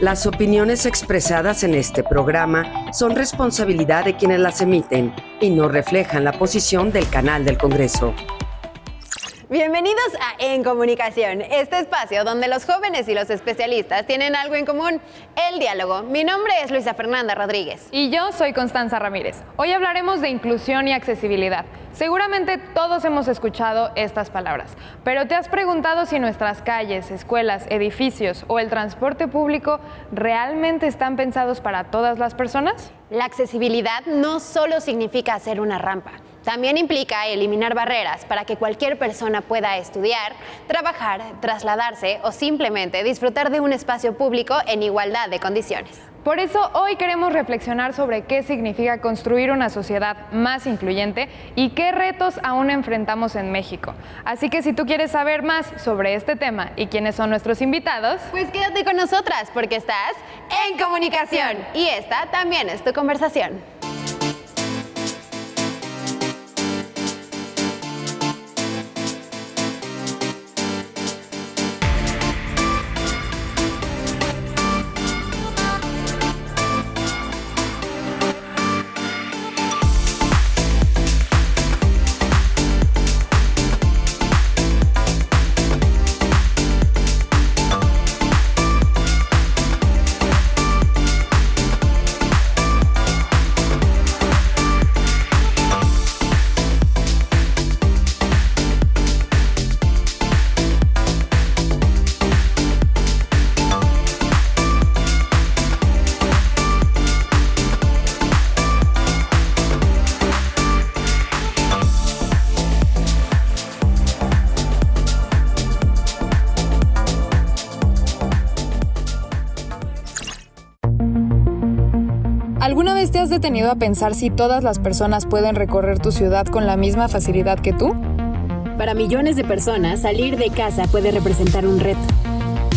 Las opiniones expresadas en este programa son responsabilidad de quienes las emiten y no reflejan la posición del canal del Congreso. Bienvenidos a En Comunicación, este espacio donde los jóvenes y los especialistas tienen algo en común, el diálogo. Mi nombre es Luisa Fernanda Rodríguez. Y yo soy Constanza Ramírez. Hoy hablaremos de inclusión y accesibilidad. Seguramente todos hemos escuchado estas palabras, pero ¿te has preguntado si nuestras calles, escuelas, edificios o el transporte público realmente están pensados para todas las personas? La accesibilidad no solo significa hacer una rampa, también implica eliminar barreras para que cualquier persona pueda estudiar, trabajar, trasladarse o simplemente disfrutar de un espacio público en igualdad de condiciones. Por eso hoy queremos reflexionar sobre qué significa construir una sociedad más incluyente y qué retos aún enfrentamos en México. Así que si tú quieres saber más sobre este tema y quiénes son nuestros invitados, pues quédate con nosotras porque estás en Comunicación y esta también es tu conversación. ¿alguna vez te has detenido a pensar si todas las personas pueden recorrer tu ciudad con la misma facilidad que tú? Para millones de personas, salir de casa puede representar un reto.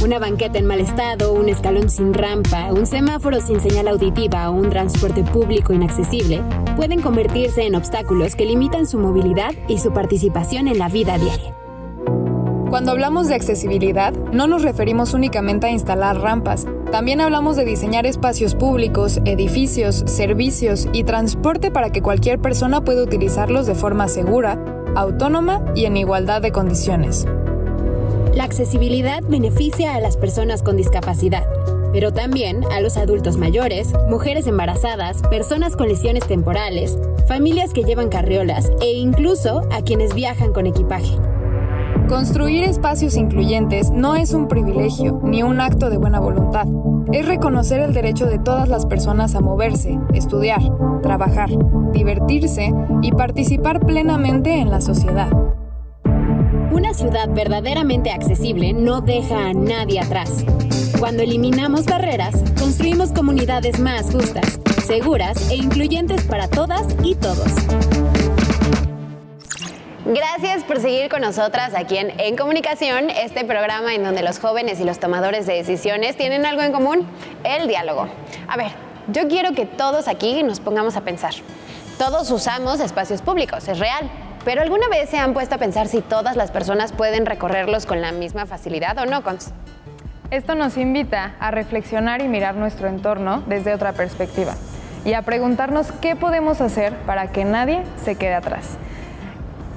Una banqueta en mal estado, un escalón sin rampa, un semáforo sin señal auditiva o un transporte público inaccesible pueden convertirse en obstáculos que limitan su movilidad y su participación en la vida diaria. Cuando hablamos de accesibilidad, no nos referimos únicamente a instalar rampas. También hablamos de diseñar espacios públicos, edificios, servicios y transporte para que cualquier persona pueda utilizarlos de forma segura, autónoma y en igualdad de condiciones. La accesibilidad beneficia a las personas con discapacidad, pero también a los adultos mayores, mujeres embarazadas, personas con lesiones temporales, familias que llevan carriolas e incluso a quienes viajan con equipaje. Construir espacios incluyentes no es un privilegio ni un acto de buena voluntad. Es reconocer el derecho de todas las personas a moverse, estudiar, trabajar, divertirse y participar plenamente en la sociedad. Una ciudad verdaderamente accesible no deja a nadie atrás. Cuando eliminamos barreras, construimos comunidades más justas, seguras e incluyentes para todas y todos. Gracias por seguir con nosotras aquí en Comunicación, este programa en donde los jóvenes y los tomadores de decisiones tienen algo en común, el diálogo. A ver, yo quiero que todos aquí nos pongamos a pensar. Todos usamos espacios públicos, es real, pero ¿alguna vez se han puesto a pensar si todas las personas pueden recorrerlos con la misma facilidad o no, Cons? Esto nos invita a reflexionar y mirar nuestro entorno desde otra perspectiva y a preguntarnos qué podemos hacer para que nadie se quede atrás.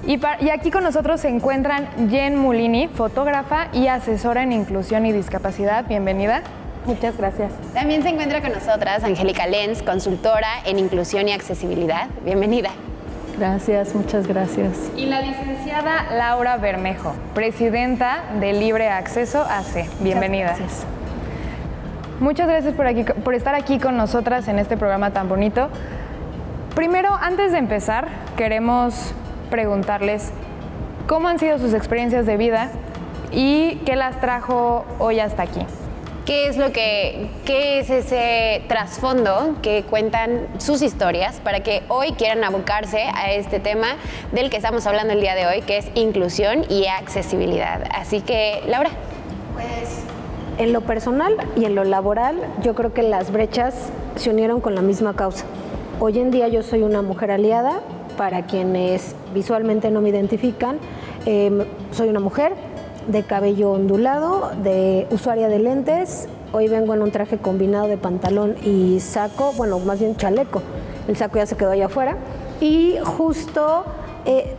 Y aquí con nosotros se encuentran Jen Mulini, fotógrafa y asesora en inclusión y discapacidad. Bienvenida. Muchas gracias. También se encuentra con nosotras Angélica Lenz, consultora en inclusión y accesibilidad. Bienvenida. Gracias, muchas gracias. Y la licenciada Laura Bermejo, presidenta de Libre Acceso AC. Bienvenida. Muchas gracias. Muchas gracias por estar aquí con nosotras en este programa tan bonito. Primero, antes de empezar, queremos preguntarles cómo han sido sus experiencias de vida y qué las trajo hoy hasta aquí. ¿Qué es ese trasfondo que cuentan sus historias para que hoy quieran abocarse a este tema del que estamos hablando el día de hoy, que es inclusión y accesibilidad? Así que, Laura. Pues, en lo personal y en lo laboral, yo creo que las brechas se unieron con la misma causa. Hoy en día yo soy una mujer aliada. Para quienes visualmente no me identifican, soy una mujer de cabello ondulado, de usuaria de lentes Hoy vengo en un traje combinado de pantalón y saco, bueno, más bien chaleco. El saco ya se quedó allá afuera. Y justo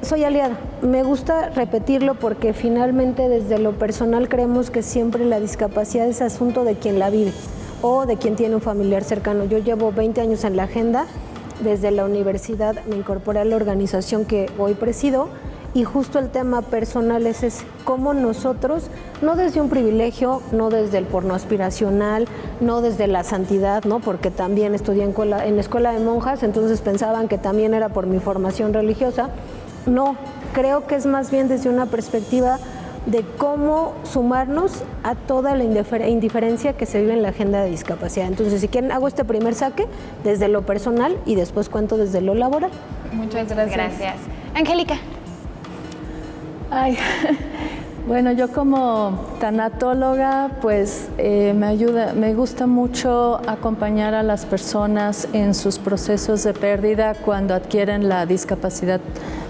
soy aliada. Me gusta repetirlo porque finalmente desde lo personal creemos que siempre la discapacidad es asunto de quien la vive o de quien tiene un familiar cercano. Yo llevo 20 años en la agenda. Desde la universidad me incorporé a la organización que hoy presido y justo el tema personal es ese, cómo nosotros, no desde un privilegio, no desde el porno aspiracional, no desde la santidad, ¿no? Porque también estudié en escuela de monjas, entonces pensaban que también era por mi formación religiosa. No, creo que es más bien desde una perspectiva de cómo sumarnos a toda la indiferencia que se vive en la agenda de discapacidad. Entonces, si quieren, hago este primer saque desde lo personal y después cuento desde lo laboral. Muchas gracias. Gracias. Angélica. Ay, bueno, yo como tanatóloga, pues me gusta mucho acompañar a las personas en sus procesos de pérdida cuando adquieren la discapacidad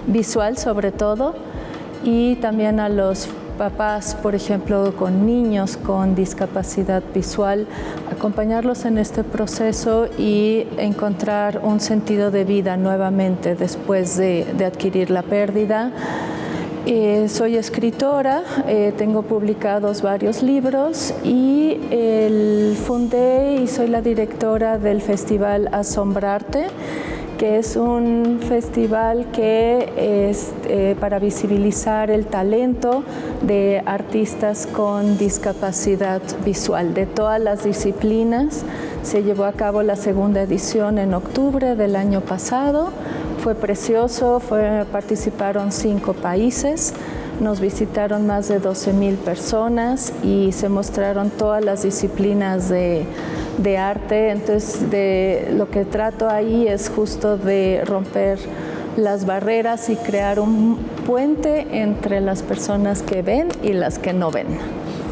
visual, sobre todo, y también a los papás, por ejemplo, con niños con discapacidad visual, acompañarlos en este proceso y encontrar un sentido de vida nuevamente después de adquirir la pérdida. Soy escritora, tengo publicados varios libros y fundé y soy la directora del Festival Asombrarte, que es un festival que es para visibilizar el talento de artistas con discapacidad visual de todas las disciplinas. Se llevó a cabo la segunda edición en octubre del año pasado. Fue precioso, participaron 5 países, nos visitaron más de 12,000 personas y se mostraron todas las disciplinas de arte. Entonces, lo que trato ahí es justo de romper las barreras y crear un puente entre las personas que ven y las que no ven.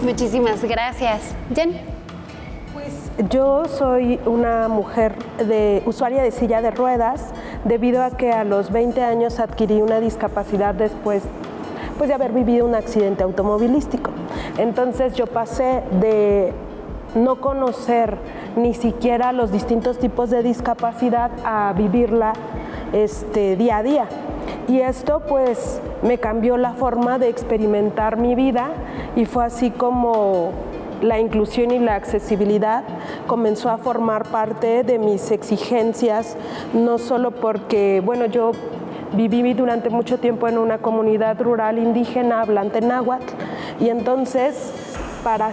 Muchísimas gracias. Jen. Yo soy una mujer usuaria de silla de ruedas debido a que a los 20 años adquirí una discapacidad después de haber vivido un accidente automovilístico. Entonces yo pasé de no conocer ni siquiera los distintos tipos de discapacidad a vivirla día a día. Y esto pues me cambió la forma de experimentar mi vida y fue así como la inclusión y la accesibilidad comenzó a formar parte de mis exigencias, no solo porque, bueno, yo viví durante mucho tiempo en una comunidad rural indígena hablante náhuatl y entonces para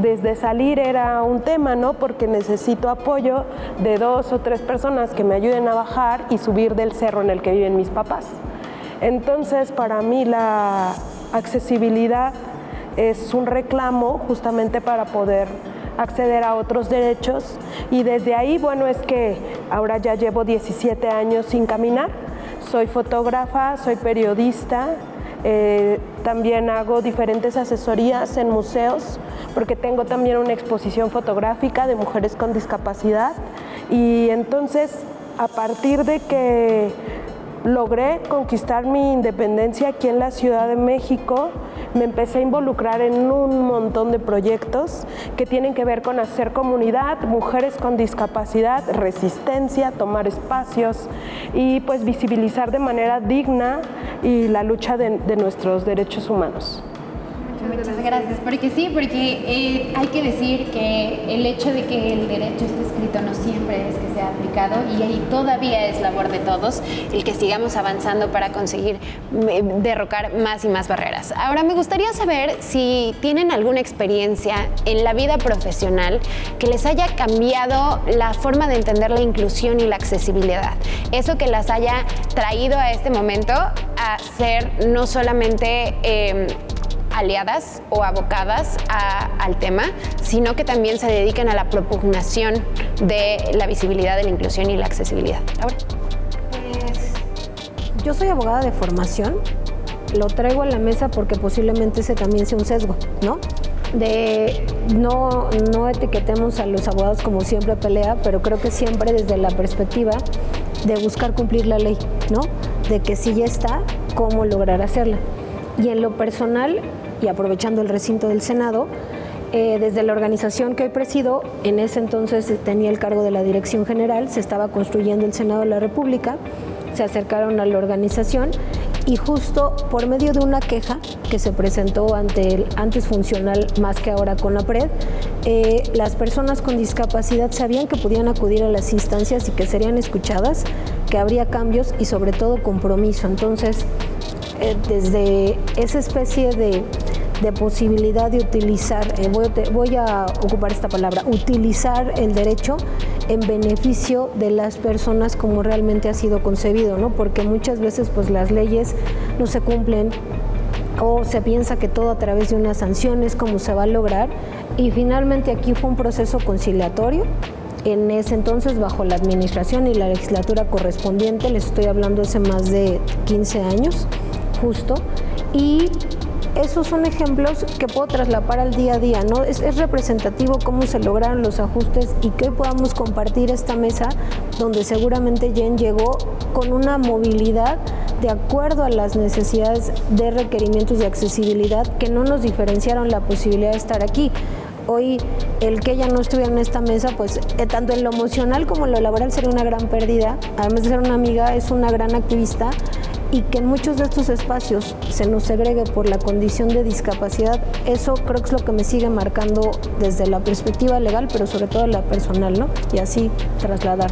desde salir era un tema, ¿no? Porque necesito apoyo de 2 o 3 personas que me ayuden a bajar y subir del cerro en el que viven mis papás. Entonces, para mí la accesibilidad es un reclamo justamente para poder acceder a otros derechos y desde ahí, bueno, es que ahora ya llevo 17 años sin caminar, soy fotógrafa, soy periodista, también hago diferentes asesorías en museos porque tengo también una exposición fotográfica de mujeres con discapacidad y entonces a partir de que logré conquistar mi independencia aquí en la Ciudad de México, me empecé a involucrar en un montón de proyectos que tienen que ver con hacer comunidad, mujeres con discapacidad, resistencia, tomar espacios y pues visibilizar de manera digna y la lucha de nuestros derechos humanos. Muchas gracias, porque hay que decir que el hecho de que el derecho esté escrito no siempre es que sea aplicado y ahí todavía es labor de todos el que sigamos avanzando para conseguir derrocar más y más barreras. Ahora me gustaría saber si tienen alguna experiencia en la vida profesional que les haya cambiado la forma de entender la inclusión y la accesibilidad. Eso que las haya traído a este momento a ser no solamente aliadas o abocadas al tema, sino que también se dedican a la propugnación de la visibilidad, de la inclusión y la accesibilidad. Laura. Pues, yo soy abogada de formación, lo traigo a la mesa porque posiblemente ese también sea un sesgo, ¿no? De no etiquetemos a los abogados como siempre pelea, pero creo que siempre desde la perspectiva de buscar cumplir la ley, ¿no? De que si ya está, ¿cómo lograr hacerla? Y en lo personal, y aprovechando el recinto del Senado, Desde la organización que hoy presido, en ese entonces tenía el cargo de la Dirección General, se estaba construyendo el Senado de la República, se acercaron a la organización y justo por medio de una queja que se presentó ante el antes funcional más que ahora CONAPRED, las personas con discapacidad sabían que podían acudir a las instancias y que serían escuchadas, que habría cambios y sobre todo compromiso. Entonces, desde esa especie de posibilidad de utilizar, voy a ocupar esta palabra, utilizar el derecho en beneficio de las personas como realmente ha sido concebido, ¿no? Porque muchas veces pues las leyes no se cumplen o se piensa que todo a través de una sanción es como se va a lograr, y finalmente aquí fue un proceso conciliatorio. En ese entonces, bajo la administración y la legislatura correspondiente, les estoy hablando hace más de 15 años, justo, y esos son ejemplos que puedo trasladar al día a día, ¿no? Es representativo cómo se lograron los ajustes y que hoy podamos compartir esta mesa donde seguramente Jen llegó con una movilidad de acuerdo a las necesidades de requerimientos de accesibilidad que no nos diferenciaron la posibilidad de estar aquí. Hoy el que ella no estuviera en esta mesa, pues tanto en lo emocional como en lo laboral sería una gran pérdida. Además de ser una amiga, es una gran activista, y que en muchos de estos espacios se nos segregue por la condición de discapacidad, eso creo que es lo que me sigue marcando desde la perspectiva legal, pero sobre todo la personal, ¿no? Y así trasladar.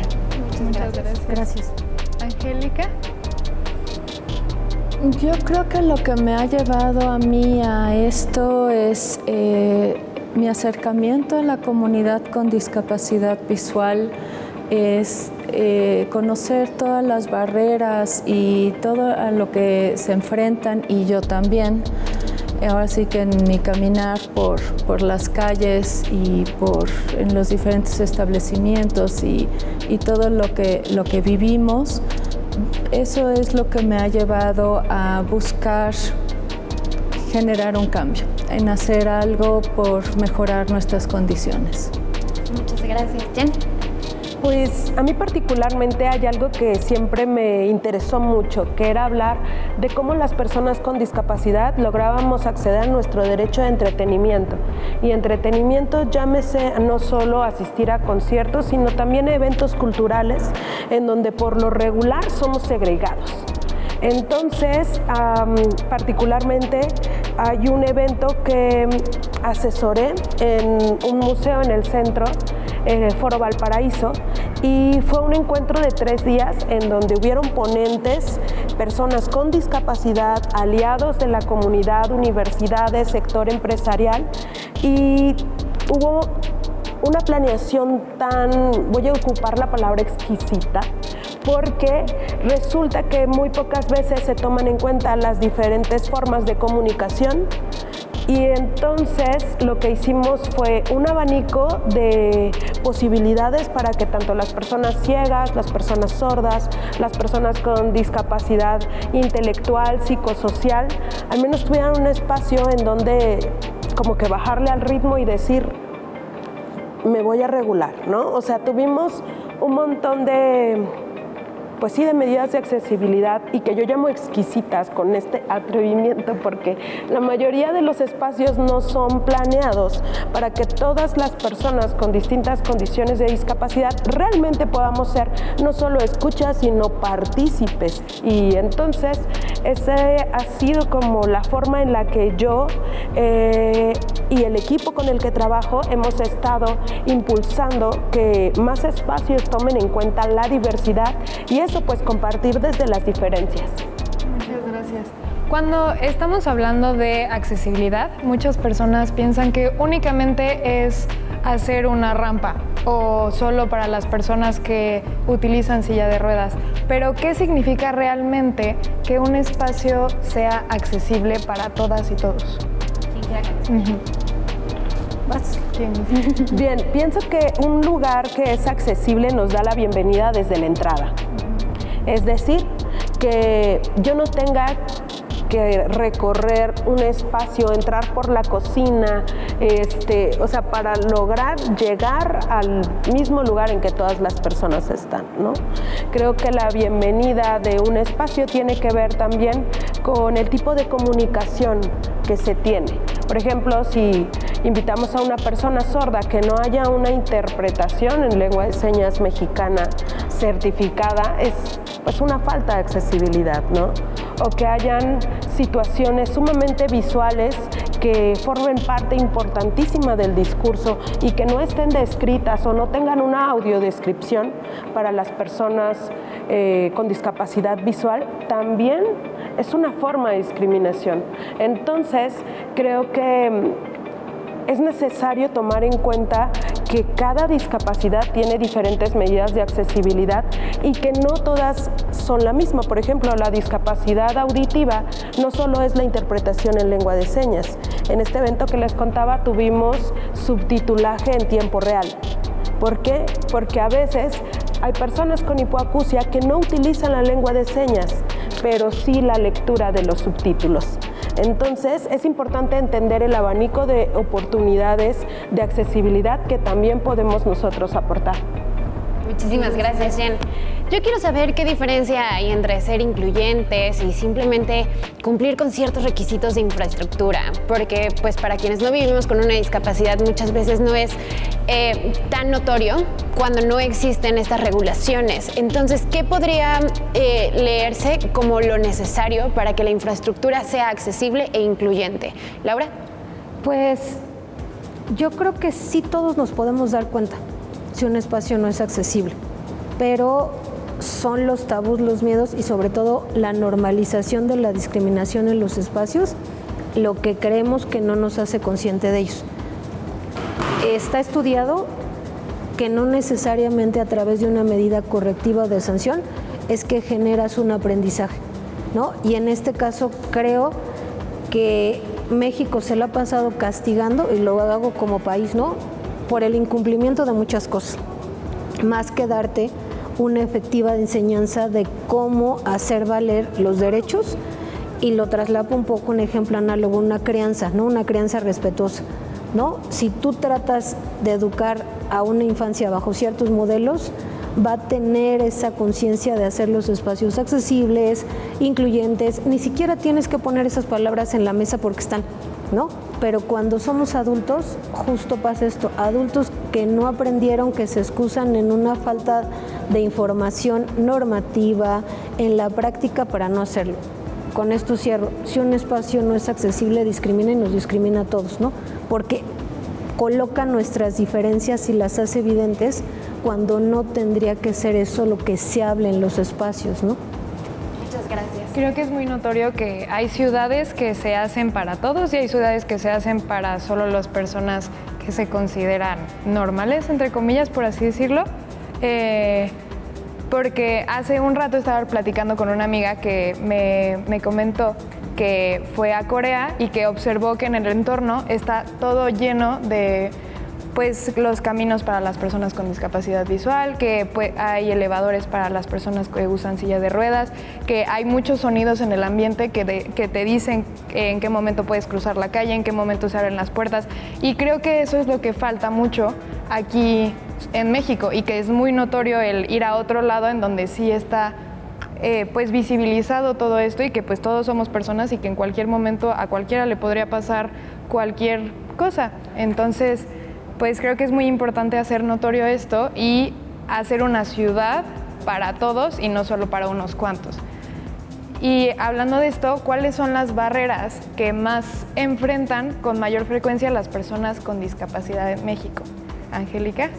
Muchas gracias. Gracias. Angélica. Yo creo que lo que me ha llevado a mí a esto es mi acercamiento a la comunidad con discapacidad visual, es conocer todas las barreras y todo a lo que se enfrentan, y yo también. Ahora sí que en mi caminar por las calles y en los diferentes establecimientos y todo lo que vivimos, eso es lo que me ha llevado a buscar generar un cambio, en hacer algo por mejorar nuestras condiciones. Muchas gracias. Jen. Pues a mí particularmente hay algo que siempre me interesó mucho, que era hablar de cómo las personas con discapacidad lográbamos acceder a nuestro derecho de entretenimiento. Y entretenimiento, llámese no solo asistir a conciertos, sino también a eventos culturales en donde por lo regular somos segregados. Entonces, particularmente hay un evento que asesoré en un museo en el centro, Foro Valparaíso, y fue un encuentro de 3 días en donde hubieron ponentes, personas con discapacidad, aliados de la comunidad, universidades, sector empresarial, y hubo una planeación voy a ocupar la palabra exquisita, porque resulta que muy pocas veces se toman en cuenta las diferentes formas de comunicación. Y entonces lo que hicimos fue un abanico de posibilidades para que tanto las personas ciegas, las personas sordas, las personas con discapacidad intelectual, psicosocial, al menos tuvieran un espacio en donde como que bajarle al ritmo y decir, me voy a regular, ¿no? O sea, tuvimos un montón de medidas de accesibilidad, y que yo llamo exquisitas con este atrevimiento, porque la mayoría de los espacios no son planeados para que todas las personas con distintas condiciones de discapacidad realmente podamos ser no solo escuchas, sino partícipes. Y entonces esa ha sido como la forma en la que yo y el equipo con el que trabajo hemos estado impulsando que más espacios tomen en cuenta la diversidad, y eso pues compartir desde las diferencias. Muchas gracias. Cuando estamos hablando de accesibilidad, muchas personas piensan que únicamente es hacer una rampa o solo para las personas que utilizan silla de ruedas. Pero, ¿qué significa realmente que un espacio sea accesible para todas y todos? Bien, pienso que un lugar que es accesible nos da la bienvenida desde la entrada. Es decir, que yo no tenga que recorrer un espacio, entrar por la cocina, para lograr llegar al mismo lugar en que todas las personas están, ¿no? Creo que la bienvenida de un espacio tiene que ver también con el tipo de comunicación que se tiene. Por ejemplo, si invitamos a una persona sorda que no haya una interpretación en lengua de señas mexicana certificada, es pues una falta de accesibilidad, ¿no? O que hayan situaciones sumamente visuales que formen parte importantísima del discurso y que no estén descritas o no tengan una audiodescripción para las personas con discapacidad visual, también es una forma de discriminación. Entonces, creo que es necesario tomar en cuenta que cada discapacidad tiene diferentes medidas de accesibilidad y que no todas son la misma. Por ejemplo, la discapacidad auditiva no solo es la interpretación en lengua de señas. En este evento que les contaba tuvimos subtitulaje en tiempo real. ¿Por qué? Porque a veces hay personas con hipoacusia que no utilizan la lengua de señas, pero sí la lectura de los subtítulos. Entonces, es importante entender el abanico de oportunidades de accesibilidad que también podemos nosotros aportar. Muchísimas gracias, Jen. Yo quiero saber qué diferencia hay entre ser incluyentes y simplemente cumplir con ciertos requisitos de infraestructura, porque pues para quienes no vivimos con una discapacidad muchas veces no es tan notorio cuando no existen estas regulaciones. Entonces, ¿qué podría leerse como lo necesario para que la infraestructura sea accesible e incluyente? Laura. Pues yo creo que sí todos nos podemos dar cuenta si un espacio no es accesible, pero son los tabús, los miedos y sobre todo la normalización de la discriminación en los espacios lo que creemos que no nos hace consciente de ellos. Está estudiado que no necesariamente a través de una medida correctiva o de sanción es que generas un aprendizaje, ¿no? Y en este caso creo que México se la ha pasado castigando, y lo hago como país, ¿no?, por el incumplimiento de muchas cosas, más que darte una efectiva enseñanza de cómo hacer valer los derechos, y lo traslapo un poco un ejemplo análogo, una crianza, ¿no?, una crianza respetuosa, ¿no? Si tú tratas de educar a una infancia bajo ciertos modelos, va a tener esa conciencia de hacer los espacios accesibles, incluyentes. Ni siquiera tienes que poner esas palabras en la mesa porque están, ¿no? Pero cuando somos adultos, justo pasa esto, adultos que no aprendieron, que se excusan en una falta de información normativa, en la práctica para no hacerlo. Con esto cierro, si un espacio no es accesible, discrimina y nos discrimina a todos, ¿no? Porque coloca nuestras diferencias y las hace evidentes cuando no tendría que ser eso lo que se hable en los espacios, ¿no? Muchas gracias. Creo que es muy notorio que hay ciudades que se hacen para todos y hay ciudades que se hacen para solo las personas que se consideran normales, entre comillas, por así decirlo. Porque hace un rato estaba platicando con una amiga que me comentó que fue a Corea y que observó que en el entorno está todo lleno de pues los caminos para las personas con discapacidad visual, que hay elevadores para las personas que usan silla de ruedas, que hay muchos sonidos en el ambiente que te dicen en qué momento puedes cruzar la calle, en qué momento se abren las puertas, y creo que eso es lo que falta mucho aquí en México y que es muy notorio el ir a otro lado en donde sí está pues visibilizado todo esto y que pues todos somos personas y que en cualquier momento a cualquiera le podría pasar cualquier cosa. Entonces, pues creo que es muy importante hacer notorio esto y hacer una ciudad para todos y no solo para unos cuantos. Y hablando de esto, ¿cuáles son las barreras que más enfrentan con mayor frecuencia las personas con discapacidad en México? Angélica.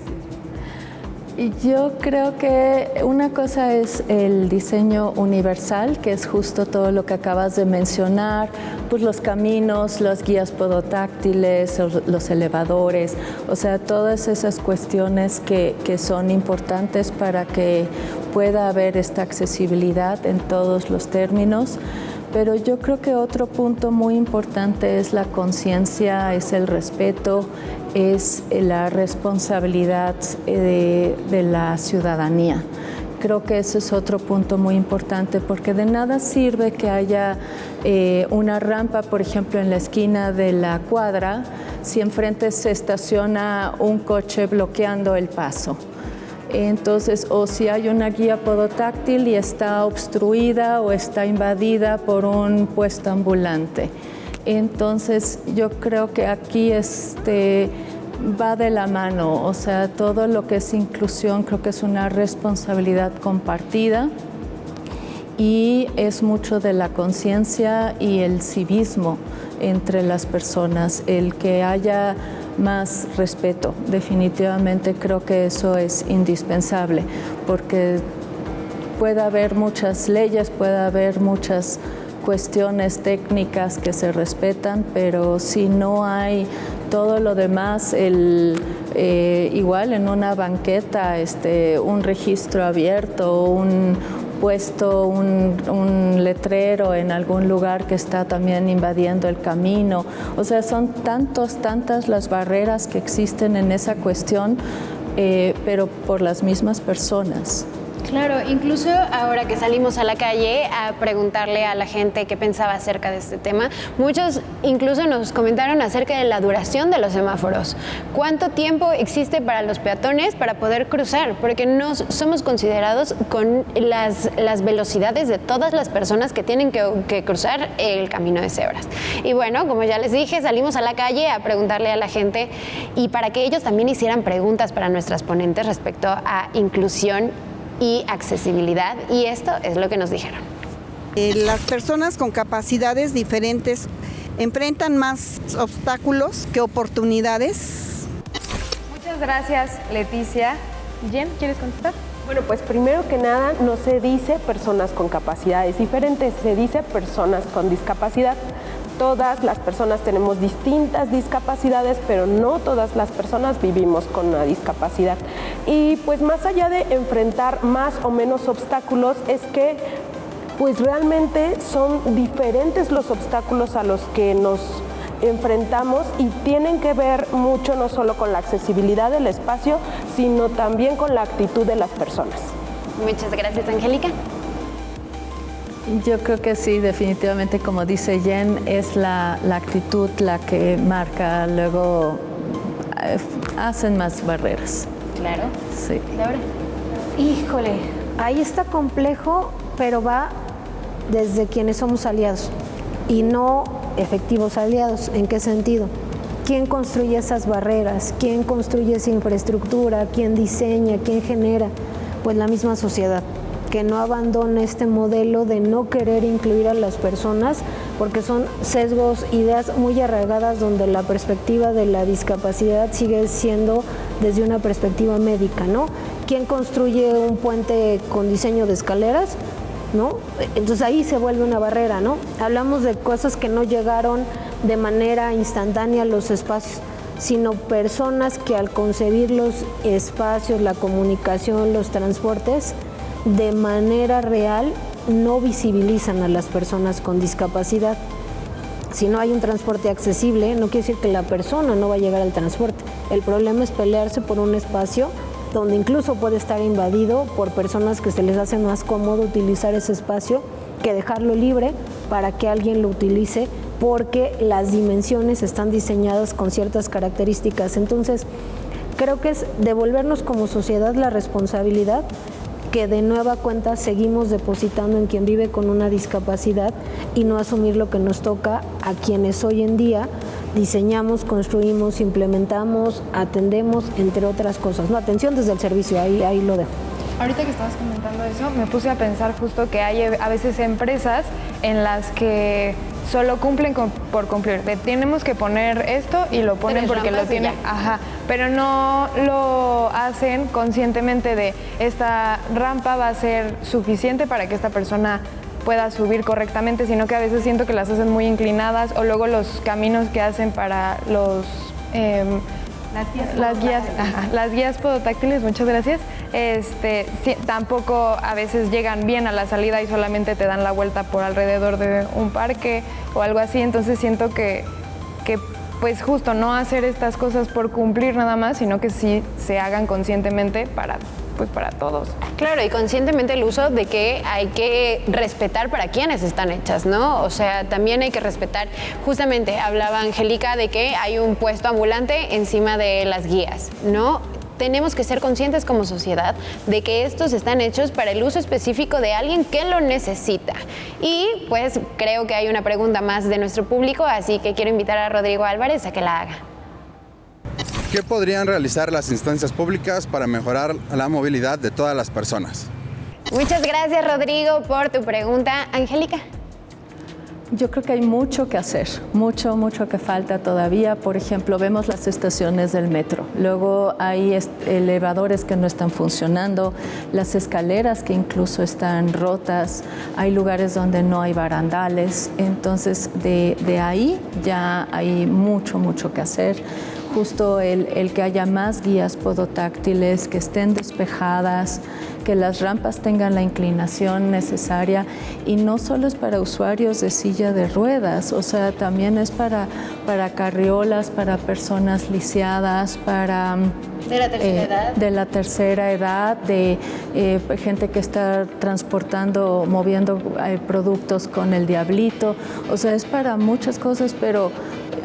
Y yo creo que una cosa es el diseño universal, que es justo todo lo que acabas de mencionar, pues los caminos, las guías podotáctiles, los elevadores, o sea, todas esas cuestiones que son importantes para que pueda haber esta accesibilidad en todos los términos. Pero yo creo que otro punto muy importante es la conciencia, es el respeto, es la responsabilidad de la ciudadanía. Creo que ese es otro punto muy importante porque de nada sirve que haya una rampa, por ejemplo, en la esquina de la cuadra si enfrente se estaciona un coche bloqueando el paso. Entonces, o si hay una guía podotáctil y está obstruida o está invadida por un puesto ambulante. Entonces yo creo que aquí va de la mano, o sea, todo lo que es inclusión creo que es una responsabilidad compartida y es mucho de la conciencia y el civismo entre las personas, el que haya más respeto. Definitivamente creo que eso es indispensable, porque puede haber muchas leyes, puede haber muchas cuestiones técnicas que se respetan, pero si no hay todo lo demás, igual en una banqueta, un registro abierto, un puesto, un letrero en algún lugar que está también invadiendo el camino. O sea, son tantas las barreras que existen en esa cuestión, pero por las mismas personas. Claro, incluso ahora que salimos a la calle a preguntarle a la gente qué pensaba acerca de este tema, muchos incluso nos comentaron acerca de la duración de los semáforos. ¿Cuánto tiempo existe para los peatones para poder cruzar? Porque no somos considerados con las velocidades de todas las personas que tienen que cruzar el camino de cebras. Y bueno, como ya les dije, salimos a la calle a preguntarle a la gente y para que ellos también hicieran preguntas para nuestras ponentes respecto a inclusión y accesibilidad, y esto es lo que nos dijeron. Las personas con capacidades diferentes enfrentan más obstáculos que oportunidades. Muchas gracias, Leticia. Jen, ¿quieres contestar? Bueno, pues primero que nada no se dice personas con capacidades diferentes, se dice personas con discapacidad. Todas las personas tenemos distintas discapacidades, pero no todas las personas vivimos con una discapacidad. Y pues más allá de enfrentar más o menos obstáculos, es que pues realmente son diferentes los obstáculos a los que nos enfrentamos y tienen que ver mucho no solo con la accesibilidad del espacio, sino también con la actitud de las personas. Muchas gracias, Angélica. Yo creo que sí, definitivamente, como dice Jen, es la actitud la que marca, luego hacen más barreras. Claro. Sí. Laura. Híjole, ahí está complejo, pero va desde quienes somos aliados y no efectivos aliados. ¿En qué sentido? ¿Quién construye esas barreras? ¿Quién construye esa infraestructura? ¿Quién diseña? ¿Quién genera? Pues la misma sociedad, que no abandone este modelo de no querer incluir a las personas, porque son sesgos, ideas muy arraigadas donde la perspectiva de la discapacidad sigue siendo desde una perspectiva médica, ¿no? ¿Quién construye un puente con diseño de escaleras? ¿No? Entonces ahí se vuelve una barrera, ¿no? Hablamos de cosas que no llegaron de manera instantánea a los espacios, sino personas que al concebir los espacios, la comunicación, los transportes, de manera real no visibilizan a las personas con discapacidad. Si no hay un transporte accesible, no quiere decir que la persona no va a llegar al transporte. El problema es pelearse por un espacio donde incluso puede estar invadido por personas que se les hace más cómodo utilizar ese espacio que dejarlo libre para que alguien lo utilice, porque las dimensiones están diseñadas con ciertas características. Entonces, creo que es devolvernos como sociedad la responsabilidad que de nueva cuenta seguimos depositando en quien vive con una discapacidad y no asumir lo que nos toca a quienes hoy en día diseñamos, construimos, implementamos, atendemos, entre otras cosas. No, atención desde el servicio, ahí lo dejo. Ahorita que estabas comentando eso, me puse a pensar justo que hay a veces empresas en las que solo cumplen por cumplir. Tenemos que poner esto y lo ponen porque lo tienen. Ajá, pero no lo hacen conscientemente de esta rampa va a ser suficiente para que esta persona pueda subir correctamente, sino que a veces siento que las hacen muy inclinadas, o luego los caminos que hacen para los las guías podotáctiles, muchas gracias. Tampoco a veces llegan bien a la salida y solamente te dan la vuelta por alrededor de un parque o algo así. Entonces siento que pues justo no hacer estas cosas por cumplir nada más, sino que sí se hagan conscientemente para todos. Claro, y conscientemente el uso de que hay que respetar para quienes están hechas, ¿no? O sea, también hay que respetar. Justamente hablaba Angélica de que hay un puesto ambulante encima de las guías, ¿no? tenemos que ser conscientes como sociedad de que estos están hechos para el uso específico de alguien que lo necesita. Y pues creo que hay una pregunta más de nuestro público, así que quiero invitar a Rodrigo Álvarez a que la haga. ¿Qué podrían realizar las instancias públicas para mejorar la movilidad de todas las personas? Muchas gracias, Rodrigo, por tu pregunta. Angélica. Yo creo que hay mucho que hacer, mucho que falta todavía. Por ejemplo, vemos las estaciones del metro, luego hay elevadores que no están funcionando, las escaleras que incluso están rotas, hay lugares donde no hay barandales, entonces de ahí ya hay mucho que hacer. Justo el que haya más guías podotáctiles, que estén despejadas, que las rampas tengan la inclinación necesaria, y no solo es para usuarios de silla de ruedas, o sea, también es para carriolas, para personas lisiadas, para de la tercera edad, de la tercera edad, de gente que está transportando, moviendo productos con el diablito, o sea, es para muchas cosas, pero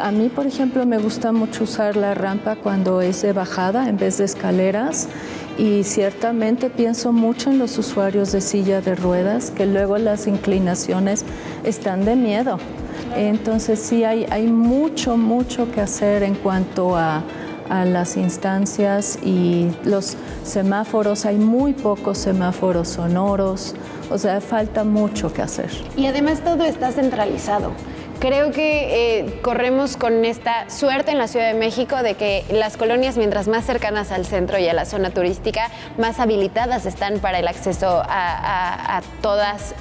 a mí, por ejemplo, me gusta mucho usar la rampa cuando es de bajada en vez de escaleras, y ciertamente pienso mucho en los usuarios de silla de ruedas, que luego las inclinaciones están de miedo. Entonces sí, hay mucho que hacer en cuanto a las instancias y los semáforos. Hay muy pocos semáforos sonoros, o sea, falta mucho que hacer. Y además todo está centralizado. Creo que corremos con esta suerte en la Ciudad de México de que las colonias, mientras más cercanas al centro y a la zona turística, más habilitadas están para el acceso a todas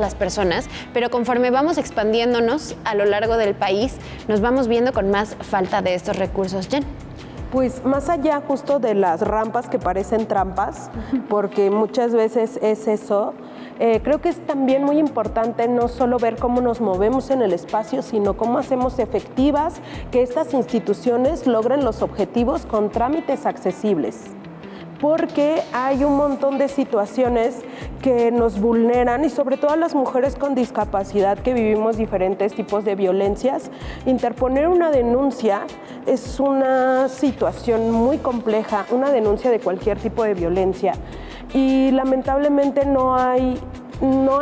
las personas. Pero conforme vamos expandiéndonos a lo largo del país, nos vamos viendo con más falta de estos recursos. Jen. Pues más allá justo de las rampas que parecen trampas, porque muchas veces es eso, creo que es también muy importante no solo ver cómo nos movemos en el espacio, sino cómo hacemos efectivas que estas instituciones logren los objetivos con trámites accesibles. Porque hay un montón de situaciones que nos vulneran, y sobre todo a las mujeres con discapacidad que vivimos diferentes tipos de violencias. Interponer una denuncia es una situación muy compleja, una denuncia de cualquier tipo de violencia, y lamentablemente no hay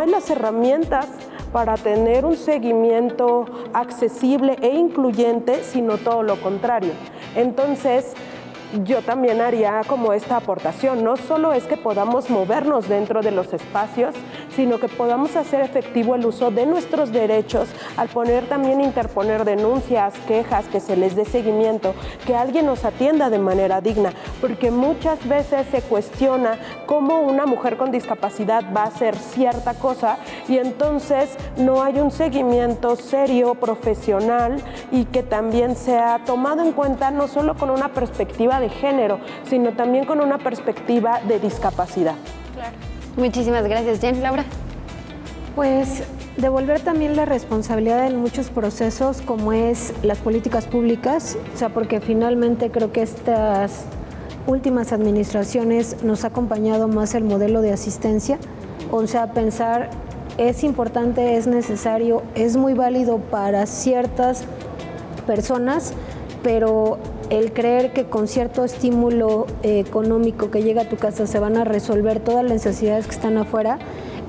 las herramientas para tener un seguimiento accesible e incluyente, sino todo lo contrario. Entonces, yo también haría como esta aportación, no solo es que podamos movernos dentro de los espacios, sino que podamos hacer efectivo el uso de nuestros derechos al interponer denuncias, quejas, que se les dé seguimiento, que alguien nos atienda de manera digna, porque muchas veces se cuestiona cómo una mujer con discapacidad va a hacer cierta cosa, y entonces no hay un seguimiento serio, profesional, y que también sea tomado en cuenta no solo con una perspectiva de género, sino también con una perspectiva de discapacidad. Claro. Muchísimas gracias, Jen. Laura. Pues devolver también la responsabilidad en muchos procesos, como es las políticas públicas, o sea, porque finalmente creo que estas últimas administraciones nos ha acompañado más el modelo de asistencia, o sea, pensar es importante, es necesario, es muy válido para ciertas personas, pero el creer que con cierto estímulo económico que llega a tu casa se van a resolver todas las necesidades que están afuera,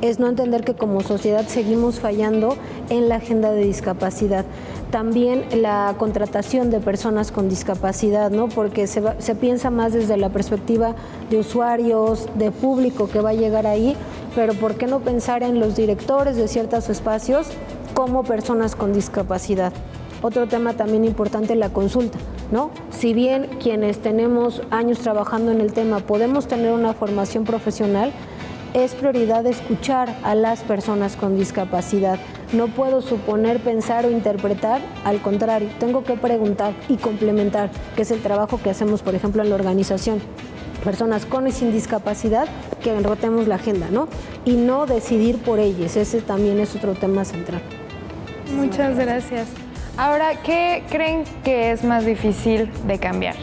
es no entender que como sociedad seguimos fallando en la agenda de discapacidad. También la contratación de personas con discapacidad, ¿no? Porque se piensa más desde la perspectiva de usuarios, de público que va a llegar ahí, pero ¿por qué no pensar en los directores de ciertos espacios como personas con discapacidad? Otro tema también importante, la consulta, ¿no? Si bien quienes tenemos años trabajando en el tema podemos tener una formación profesional, es prioridad escuchar a las personas con discapacidad. No puedo suponer, pensar o interpretar, al contrario, tengo que preguntar y complementar, que es el trabajo que hacemos, por ejemplo, en la organización. Personas con y sin discapacidad, que rotemos la agenda, ¿no? Y no decidir por ellas, ese también es otro tema central. Muchas gracias. Ahora, ¿qué creen que es más difícil de cambiar?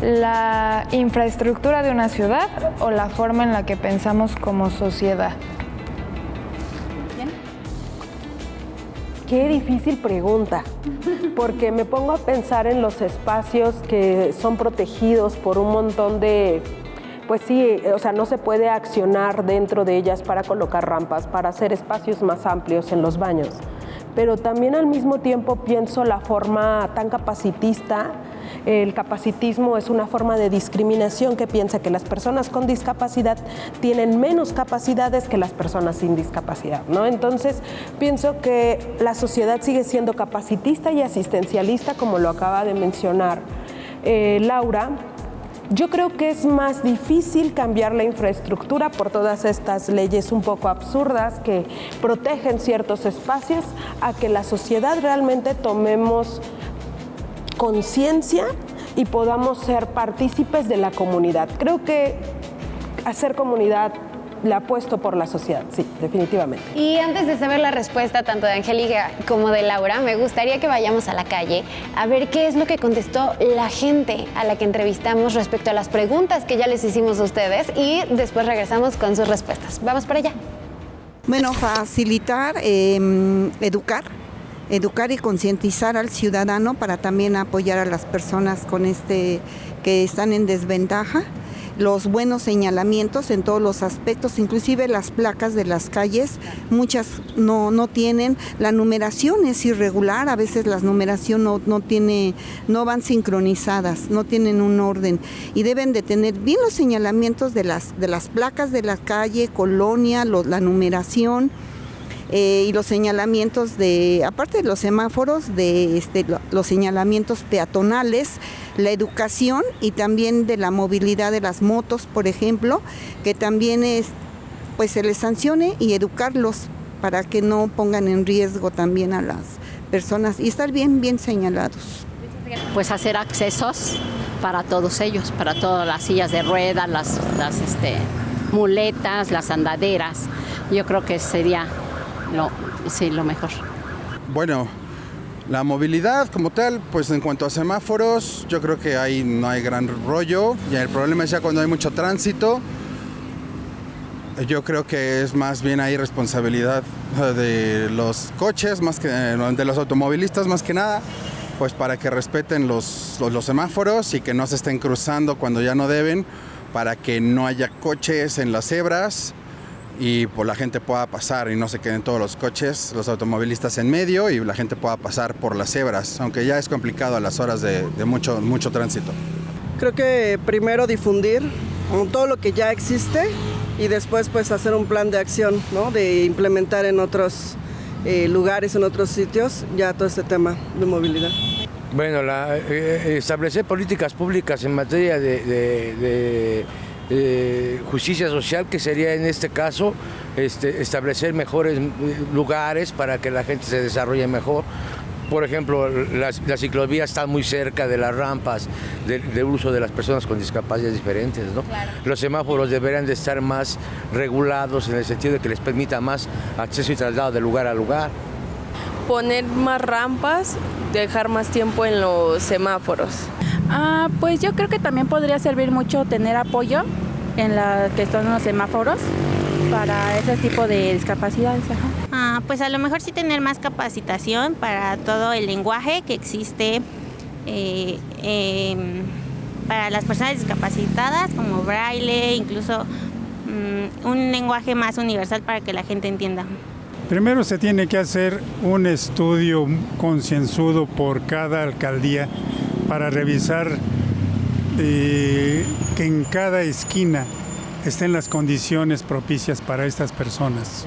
¿La infraestructura de una ciudad o la forma en la que pensamos como sociedad? Qué difícil pregunta, porque me pongo a pensar en los espacios que son protegidos por un montón de... Pues sí, o sea, no se puede accionar dentro de ellas para colocar rampas, para hacer espacios más amplios en los baños. Pero también al mismo tiempo pienso la forma tan capacitista. El capacitismo es una forma de discriminación que piensa que las personas con discapacidad tienen menos capacidades que las personas sin discapacidad, ¿no? Entonces, pienso que la sociedad sigue siendo capacitista y asistencialista, como lo acaba de mencionar Laura. Yo creo que es más difícil cambiar la infraestructura por todas estas leyes un poco absurdas que protegen ciertos espacios, a que la sociedad realmente tomemos conciencia y podamos ser partícipes de la comunidad. Creo que hacer comunidad le apuesto por la sociedad, sí, definitivamente. Y antes de saber la respuesta tanto de Angélica como de Laura, me gustaría que vayamos a la calle a ver qué es lo que contestó la gente a la que entrevistamos respecto a las preguntas que ya les hicimos a ustedes y después regresamos con sus respuestas. Vamos para allá. Bueno, facilitar, educar y concientizar al ciudadano para también apoyar a las personas con que están en desventaja. Los buenos señalamientos en todos los aspectos, inclusive las placas de las calles, muchas no tienen, la numeración es irregular, a veces las numeración no van sincronizadas, no tienen un orden y deben de tener bien los señalamientos de las placas de la calle, colonia, la numeración. Y los señalamientos aparte de los semáforos, los señalamientos peatonales, la educación y también de la movilidad de las motos, por ejemplo, que también pues se les sancione y educarlos para que no pongan en riesgo también a las personas y estar bien señalados. Pues hacer accesos para todos ellos, para todas las sillas de ruedas, las muletas, las andaderas. Yo creo que sería lo mejor. Bueno, la movilidad como tal, pues en cuanto a semáforos, yo creo que ahí no hay gran rollo. Y el problema es ya cuando hay mucho tránsito. Yo creo que es más bien ahí responsabilidad de los coches, más que de los automovilistas más que nada, pues para que respeten los semáforos y que no se estén cruzando cuando ya no deben, para que no haya coches en las cebras y pues la gente pueda pasar y no se queden todos los coches, los automovilistas en medio y la gente pueda pasar por las cebras, aunque ya es complicado a las horas de mucho tránsito. Creo que primero difundir todo lo que ya existe y después pues hacer un plan de acción, ¿no? De implementar en otros lugares, en otros sitios, ya todo este tema de movilidad. Bueno, establecer políticas públicas en materia de justicia social, que sería en este caso establecer mejores lugares para que la gente se desarrolle mejor. Por ejemplo, las ciclovías están muy cerca de las rampas de uso de las personas con discapacidades diferentes, ¿no? Claro. Los semáforos deberían de estar más regulados en el sentido de que les permita más acceso y traslado de lugar a lugar. Poner más rampas, dejar más tiempo en los semáforos. Pues yo creo que también podría servir mucho tener apoyo en la que son los semáforos para ese tipo de discapacidades. Pues a lo mejor sí tener más capacitación para todo el lenguaje que existe para las personas discapacitadas, como braille, incluso un lenguaje más universal para que la gente entienda. Primero se tiene que hacer un estudio concienzudo por cada alcaldía para revisar que en cada esquina estén las condiciones propicias para estas personas.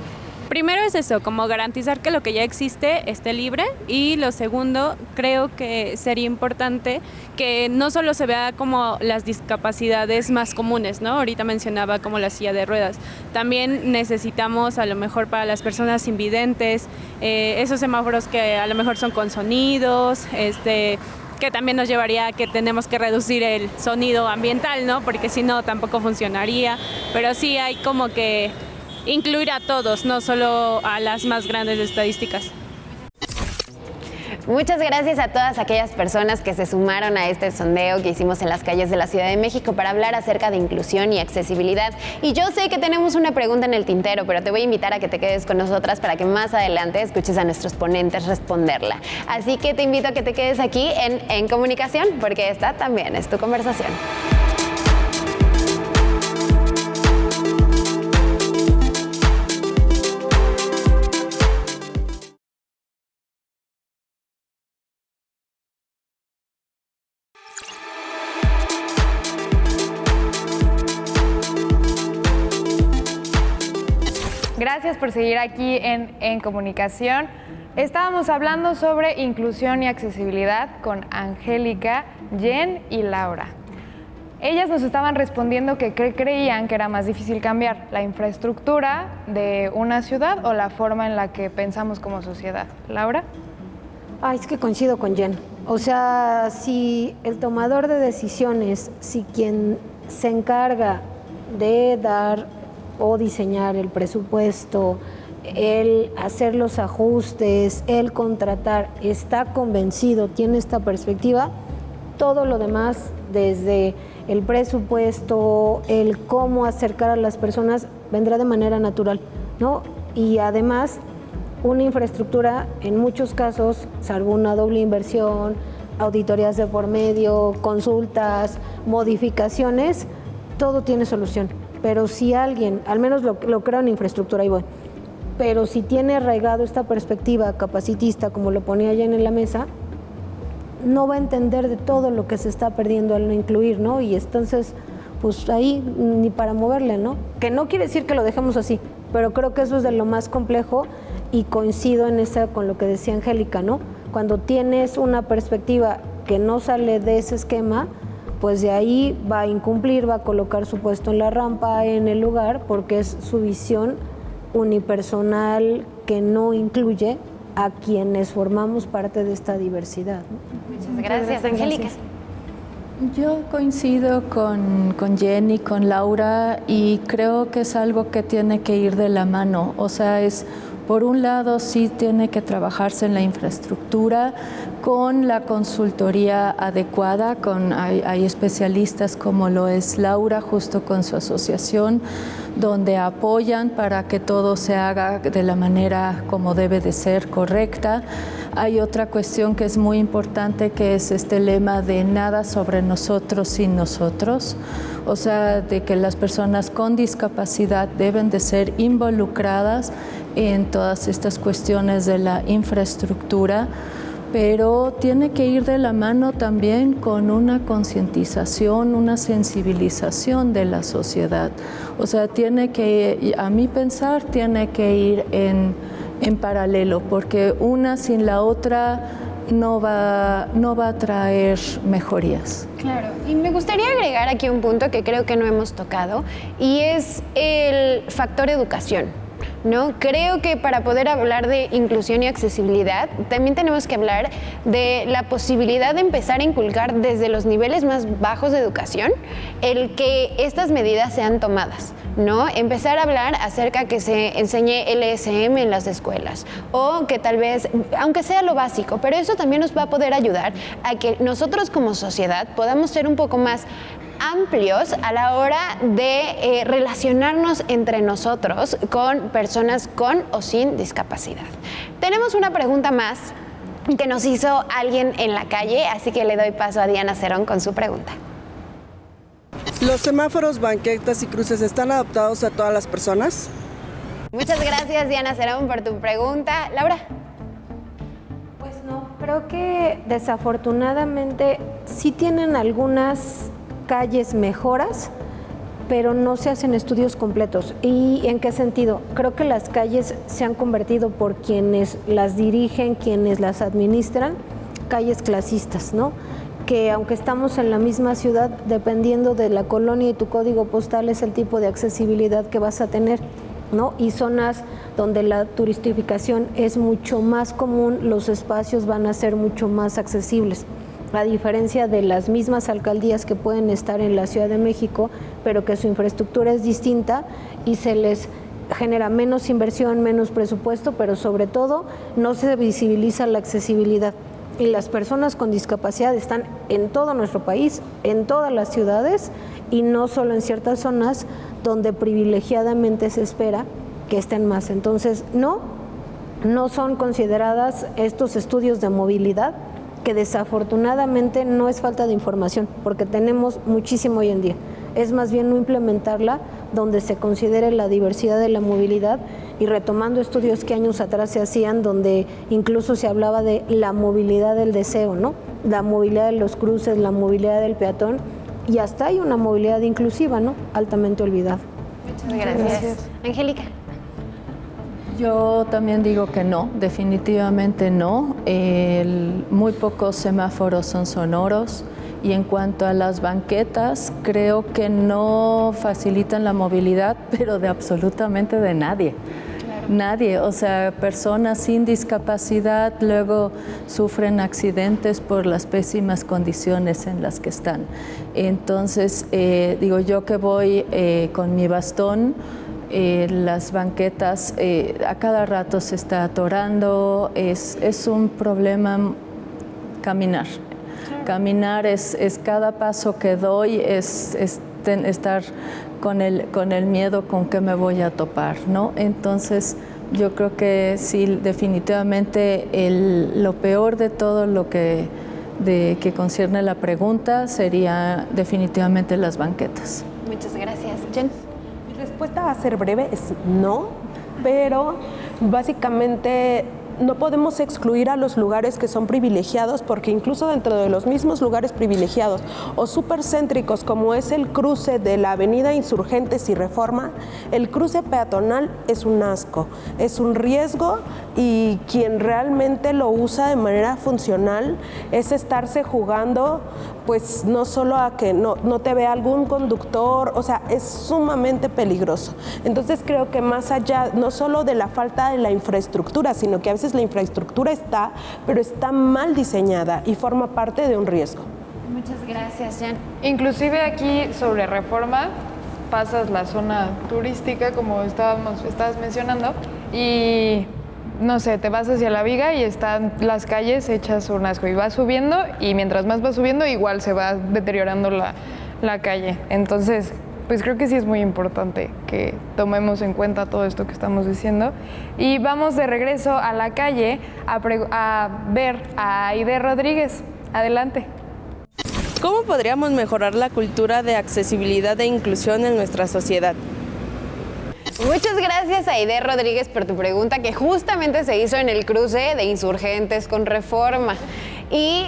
Primero es eso, como garantizar que lo que ya existe esté libre, y lo segundo, creo que sería importante que no solo se vea como las discapacidades más comunes, ¿no? Ahorita mencionaba como la silla de ruedas. También necesitamos a lo mejor para las personas invidentes, esos semáforos que a lo mejor son con sonidos, que también nos llevaría a que tenemos que reducir el sonido ambiental, ¿no? Porque si no tampoco funcionaría, pero sí hay como que incluir a todos, no solo a las más grandes estadísticas. Muchas gracias a todas aquellas personas que se sumaron a este sondeo que hicimos en las calles de la Ciudad de México para hablar acerca de inclusión y accesibilidad. Y yo sé que tenemos una pregunta en el tintero, pero te voy a invitar a que te quedes con nosotras para que más adelante escuches a nuestros ponentes responderla. Así que te invito a que te quedes aquí en Comunicación, porque esta también es tu conversación. Gracias por seguir aquí en Comunicación. Estábamos hablando sobre inclusión y accesibilidad con Angélica, Jen y Laura. Ellas nos estaban respondiendo que creían que era más difícil cambiar la infraestructura de una ciudad o la forma en la que pensamos como sociedad. ¿Laura? Es que coincido con Jen. O sea, si el tomador de decisiones, si quien se encarga de dar o diseñar el presupuesto, el hacer los ajustes, el contratar, está convencido, tiene esta perspectiva, todo lo demás, desde el presupuesto, el cómo acercar a las personas, vendrá de manera natural, ¿no? Y además, una infraestructura, en muchos casos, salvo una doble inversión, auditorías de por medio, consultas, modificaciones, todo tiene solución. Pero si alguien, al menos lo creo en infraestructura, y voy, pero si tiene arraigado esta perspectiva capacitista, como lo ponía ayer en la mesa, no va a entender de todo lo que se está perdiendo al no incluir, ¿no? Y entonces, pues ahí ni para moverle, ¿no? Que no quiere decir que lo dejemos así, pero creo que eso es de lo más complejo y coincido en esa con lo que decía Angélica, ¿no? Cuando tienes una perspectiva que no sale de ese esquema, pues de ahí va a incumplir, va a colocar su puesto en la rampa, en el lugar, porque es su visión unipersonal que no incluye a quienes formamos parte de esta diversidad, ¿no? Muchas gracias, Angélica. Yo coincido con Jen y con Laura y creo que es algo que tiene que ir de la mano. O sea, por un lado sí tiene que trabajarse en la infraestructura con la consultoría adecuada, hay especialistas como lo es Laura, justo con su asociación, donde apoyan para que todo se haga de la manera como debe de ser, correcta. Hay otra cuestión que es muy importante, que es este lema de nada sobre nosotros sin nosotros, o sea, de que las personas con discapacidad deben de ser involucradas en todas estas cuestiones de la infraestructura, pero tiene que ir de la mano también con una concientización, una sensibilización de la sociedad. O sea, tiene que, a mi pensar, tiene que ir en paralelo, porque una sin la otra no va a traer mejorías. Claro, y me gustaría agregar aquí un punto que creo que no hemos tocado, y es el factor educación, ¿no? Creo que para poder hablar de inclusión y accesibilidad, también tenemos que hablar de la posibilidad de empezar a inculcar desde los niveles más bajos de educación el que estas medidas sean tomadas, ¿no? Empezar a hablar acerca que se enseñe LSM en las escuelas, o que tal vez, aunque sea lo básico, pero eso también nos va a poder ayudar a que nosotros como sociedad podamos ser un poco más amplios a la hora de relacionarnos entre nosotros con personas con o sin discapacidad. Tenemos una pregunta más que nos hizo alguien en la calle, así que le doy paso a Diana Cerón con su pregunta. ¿Los semáforos, banquetas y cruces están adaptados a todas las personas? Muchas gracias, Diana Cerón, por tu pregunta. Laura. Pues no, creo que desafortunadamente sí tienen algunas calles mejoras, pero no se hacen estudios completos. ¿Y en qué sentido? Creo que las calles se han convertido por quienes las dirigen, quienes las administran, calles clasistas, ¿no? Que aunque estamos en la misma ciudad, dependiendo de la colonia y tu código postal es el tipo de accesibilidad que vas a tener, ¿no? Y zonas donde la turistificación es mucho más común, los espacios van a ser mucho más accesibles. A diferencia de las mismas alcaldías que pueden estar en la Ciudad de México, pero que su infraestructura es distinta y se les genera menos inversión, menos presupuesto, pero sobre todo no se visibiliza la accesibilidad. Y las personas con discapacidad están en todo nuestro país, en todas las ciudades y no solo en ciertas zonas donde privilegiadamente se espera que estén más. Entonces, no son consideradas estos estudios de movilidad, que desafortunadamente no es falta de información, porque tenemos muchísimo hoy en día. Es más bien no implementarla donde se considere la diversidad de la movilidad y retomando estudios que años atrás se hacían donde incluso se hablaba de la movilidad del deseo, ¿no? La movilidad de los cruces, la movilidad del peatón y hasta hay una movilidad inclusiva, ¿no? Altamente olvidada. Muchas gracias. Angélica. Yo también digo que no, definitivamente no. Muy pocos semáforos son sonoros y en cuanto a las banquetas, creo que no facilitan la movilidad, pero de absolutamente de nadie. Nadie, o sea, personas sin discapacidad luego sufren accidentes por las pésimas condiciones en las que están. Entonces, digo yo que voy con mi bastón, las banquetas a cada rato se está atorando, es un problema caminar. Caminar es cada paso que doy es estar con el miedo con que me voy a topar, ¿no? Entonces yo creo que sí, definitivamente lo peor de todo lo que concierne la pregunta sería definitivamente las banquetas. Muchas gracias. Jen. Mi respuesta va a ser breve, es no, pero básicamente no podemos excluir a los lugares que son privilegiados porque incluso dentro de los mismos lugares privilegiados o supercéntricos como es el cruce de la avenida Insurgentes y Reforma, el cruce peatonal es un asco, es un riesgo y quien realmente lo usa de manera funcional es estarse jugando pues no solo a que no te vea algún conductor, o sea, es sumamente peligroso. Entonces creo que más allá, no solo de la falta de la infraestructura, sino que a veces la infraestructura está, pero está mal diseñada y forma parte de un riesgo. Muchas gracias, Jan. Inclusive aquí sobre Reforma, pasas la zona turística, como estabas mencionando, y no sé, te vas hacia la viga y están las calles hechas un asco y vas subiendo y mientras más vas subiendo igual se va deteriorando la calle. Entonces, pues creo que sí es muy importante que tomemos en cuenta todo esto que estamos diciendo. Y vamos de regreso a la calle a ver a Aide Rodríguez. Adelante. ¿Cómo podríamos mejorar la cultura de accesibilidad e inclusión en nuestra sociedad? Muchas gracias, Aide Rodríguez, por tu pregunta que justamente se hizo en el cruce de Insurgentes con Reforma. Y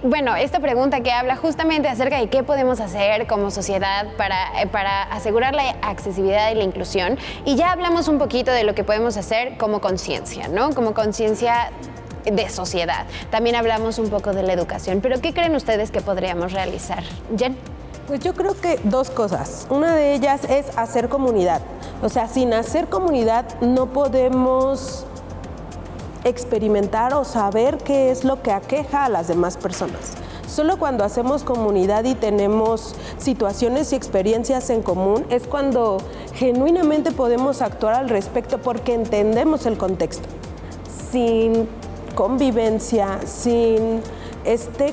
bueno, esta pregunta que habla justamente acerca de qué podemos hacer como sociedad para asegurar la accesibilidad y la inclusión. Y ya hablamos un poquito de lo que podemos hacer como conciencia, ¿no? Como conciencia de sociedad. También hablamos un poco de la educación. Pero ¿qué creen ustedes que podríamos realizar? Jen. Pues yo creo que dos cosas. Una de ellas es hacer comunidad. O sea, sin hacer comunidad no podemos experimentar o saber qué es lo que aqueja a las demás personas. Solo cuando hacemos comunidad y tenemos situaciones y experiencias en común es cuando genuinamente podemos actuar al respecto porque entendemos el contexto. Sin convivencia, sin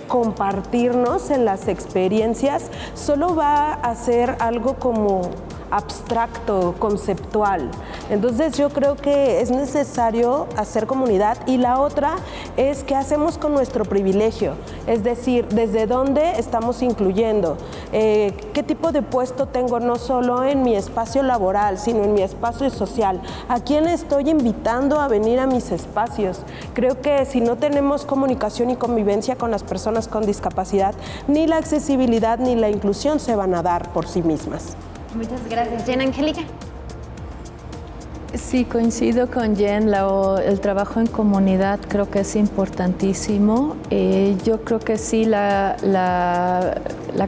compartirnos en las experiencias, solo va a ser algo como abstracto, conceptual. Entonces yo creo que es necesario hacer comunidad y la otra es qué hacemos con nuestro privilegio, es decir, desde dónde estamos incluyendo, qué tipo de puesto tengo no solo en mi espacio laboral, sino en mi espacio social, a quién estoy invitando a venir a mis espacios. Creo que si no tenemos comunicación y convivencia con las personas con discapacidad, ni la accesibilidad ni la inclusión se van a dar por sí mismas. Muchas gracias. Jen, Angélica. Sí, coincido con Jen, el trabajo en comunidad creo que es importantísimo. Yo creo que sí, la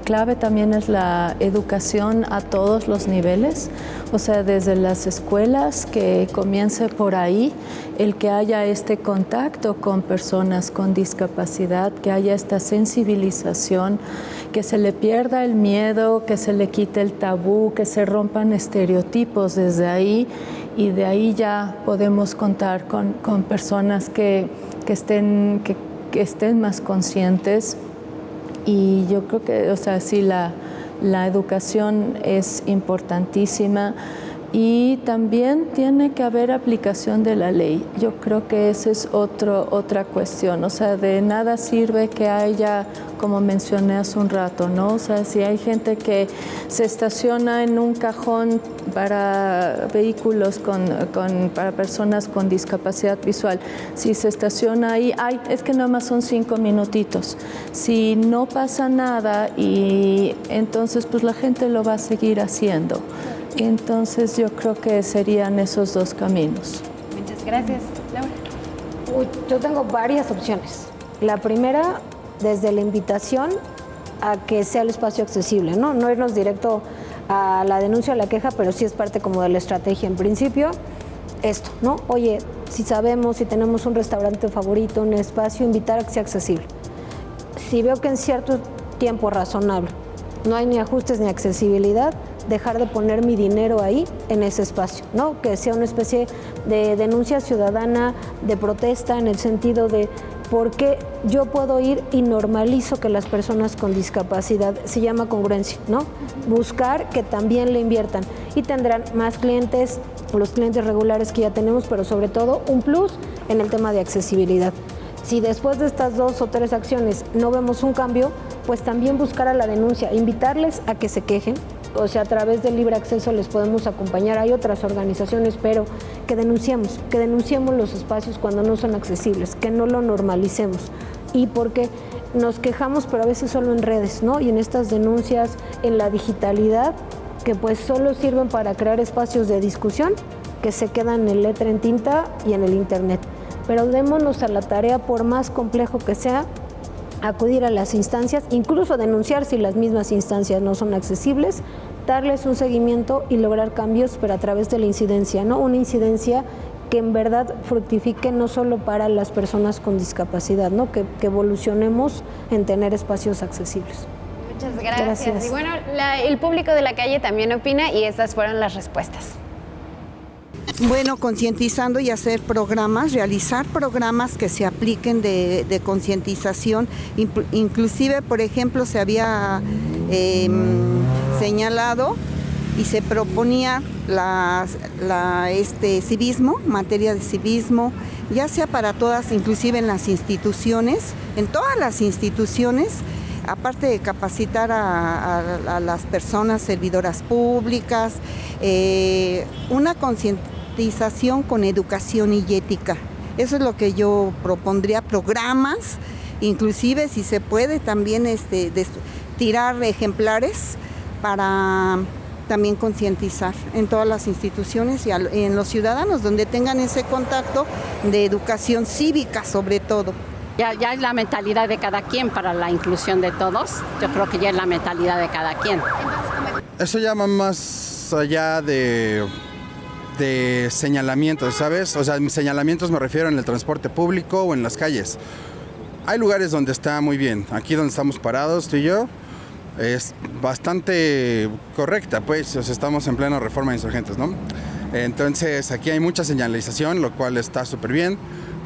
clave también es la educación a todos los niveles, o sea, desde las escuelas, que comience por ahí, el que haya este contacto con personas con discapacidad, que haya esta sensibilización, que se le pierda el miedo, que se le quite el tabú, que se rompan estereotipos desde ahí. Y de ahí ya podemos contar con personas que que estén más conscientes. Y yo creo que, o sea, sí, la educación es importantísima y también tiene que haber aplicación de la ley. Yo creo que esa es otra cuestión. O sea, de nada sirve que haya, como mencioné hace un rato, ¿no? O sea, si hay gente que se estaciona en un cajón para vehículos para personas con discapacidad visual, si se estaciona ahí, es que nada más son 5 minutitos. Si no pasa nada, y entonces pues la gente lo va a seguir haciendo. Entonces yo creo que serían esos dos caminos. Muchas gracias. Laura. Yo tengo varias opciones. La primera, desde la invitación a que sea el espacio accesible, ¿no? No irnos directo a la denuncia o la queja, pero sí es parte como de la estrategia. En principio, esto, ¿no? Oye, si sabemos, si tenemos un restaurante favorito, un espacio, invitar a que sea accesible. Si veo que en cierto tiempo razonable no hay ni ajustes ni accesibilidad, dejar de poner mi dinero ahí en ese espacio, ¿no? Que sea una especie de denuncia ciudadana, de protesta, en el sentido de por qué yo puedo ir y normalizo que las personas con discapacidad, se llama congruencia, ¿no? Buscar que también le inviertan y tendrán más clientes, los clientes regulares que ya tenemos, pero sobre todo un plus en el tema de accesibilidad. Si después de estas 2 o 3 acciones no vemos un cambio, pues también buscar a la denuncia, invitarles a que se quejen. O sea, a través del libre acceso les podemos acompañar. Hay otras organizaciones, pero que denunciemos los espacios cuando no son accesibles, que no lo normalicemos. Y porque nos quejamos, pero a veces solo en redes, ¿no? Y en estas denuncias, en la digitalidad, que pues solo sirven para crear espacios de discusión que se quedan en letra en tinta y en el internet. Pero démonos a la tarea, por más complejo que sea, acudir a las instancias, incluso denunciar si las mismas instancias no son accesibles, darles un seguimiento y lograr cambios, pero a través de la incidencia, ¿no? Una incidencia que en verdad fructifique no solo para las personas con discapacidad, ¿no? Que evolucionemos en tener espacios accesibles. Muchas gracias. Y bueno, el público de la calle también opina y estas fueron las respuestas. Bueno, concientizando y hacer programas, realizar programas que se apliquen de concientización. Inclusive, por ejemplo, se había señalado y se proponía civismo, materia de civismo, ya sea para todas, inclusive en las instituciones, en todas las instituciones, aparte de capacitar a las personas servidoras públicas, una concientización con educación y ética. Eso es lo que yo propondría, programas, inclusive si se puede también tirar ejemplares para también concientizar en todas las instituciones y en los ciudadanos, donde tengan ese contacto de educación cívica sobre todo. Ya es la mentalidad de cada quien para la inclusión de todos. Yo creo que ya es la mentalidad de cada quien. Eso llama más allá de señalamientos, ¿sabes? O sea, mis señalamientos me refiero en el transporte público o en las calles. Hay lugares donde está muy bien. Aquí donde estamos parados, tú y yo, es bastante correcta, pues. O sea, estamos en plena reforma de insurgentes, ¿no? Entonces, aquí hay mucha señalización, lo cual está súper bien.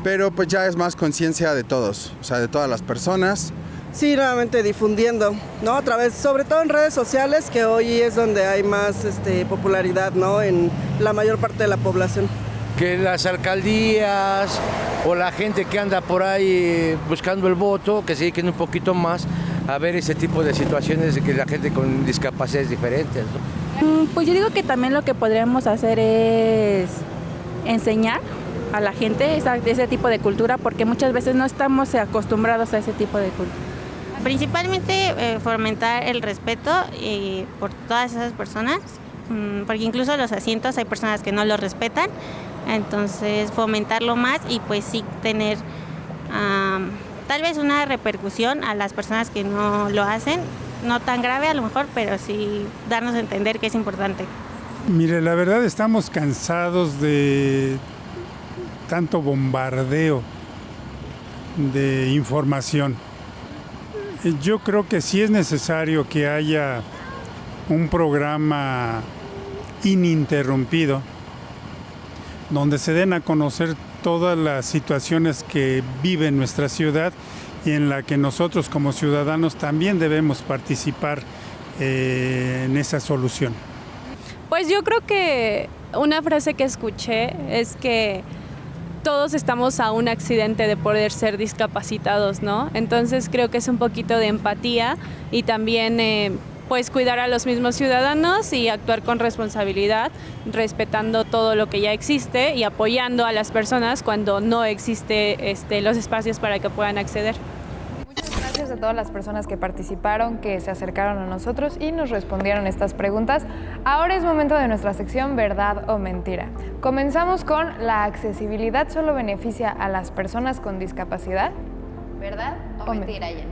Pero pues ya es más conciencia de todos, o sea, de todas las personas. Sí, nuevamente difundiendo, ¿no? A través, sobre todo en redes sociales, que hoy es donde hay más popularidad, ¿no? En la mayor parte de la población. Que las alcaldías o la gente que anda por ahí buscando el voto, que se dediquen un poquito más a ver ese tipo de situaciones de que la gente con discapacidades diferentes, ¿no? Pues yo digo que también lo que podríamos hacer es enseñar a la gente ese tipo de cultura, porque muchas veces no estamos acostumbrados a ese tipo de cultura. Principalmente fomentar el respeto por todas esas personas, porque incluso los asientos hay personas que no los respetan, entonces fomentarlo más y pues sí tener tal vez una repercusión a las personas que no lo hacen, no tan grave a lo mejor, pero sí darnos a entender que es importante. Mire, la verdad estamos cansados de tanto bombardeo de información. Yo creo que sí es necesario que haya un programa ininterrumpido donde se den a conocer todas las situaciones que vive nuestra ciudad y en la que nosotros como ciudadanos también debemos participar en esa solución. Pues yo creo que una frase que escuché es que todos estamos a un accidente de poder ser discapacitados, ¿no? Entonces creo que es un poquito de empatía y también pues cuidar a los mismos ciudadanos y actuar con responsabilidad, respetando todo lo que ya existe y apoyando a las personas cuando no existe los espacios para que puedan acceder. Gracias a todas las personas que participaron, que se acercaron a nosotros y nos respondieron estas preguntas. Ahora es momento de nuestra sección ¿Verdad o Mentira? Comenzamos con ¿la accesibilidad solo beneficia a las personas con discapacidad? ¿Verdad o mentira, Jen?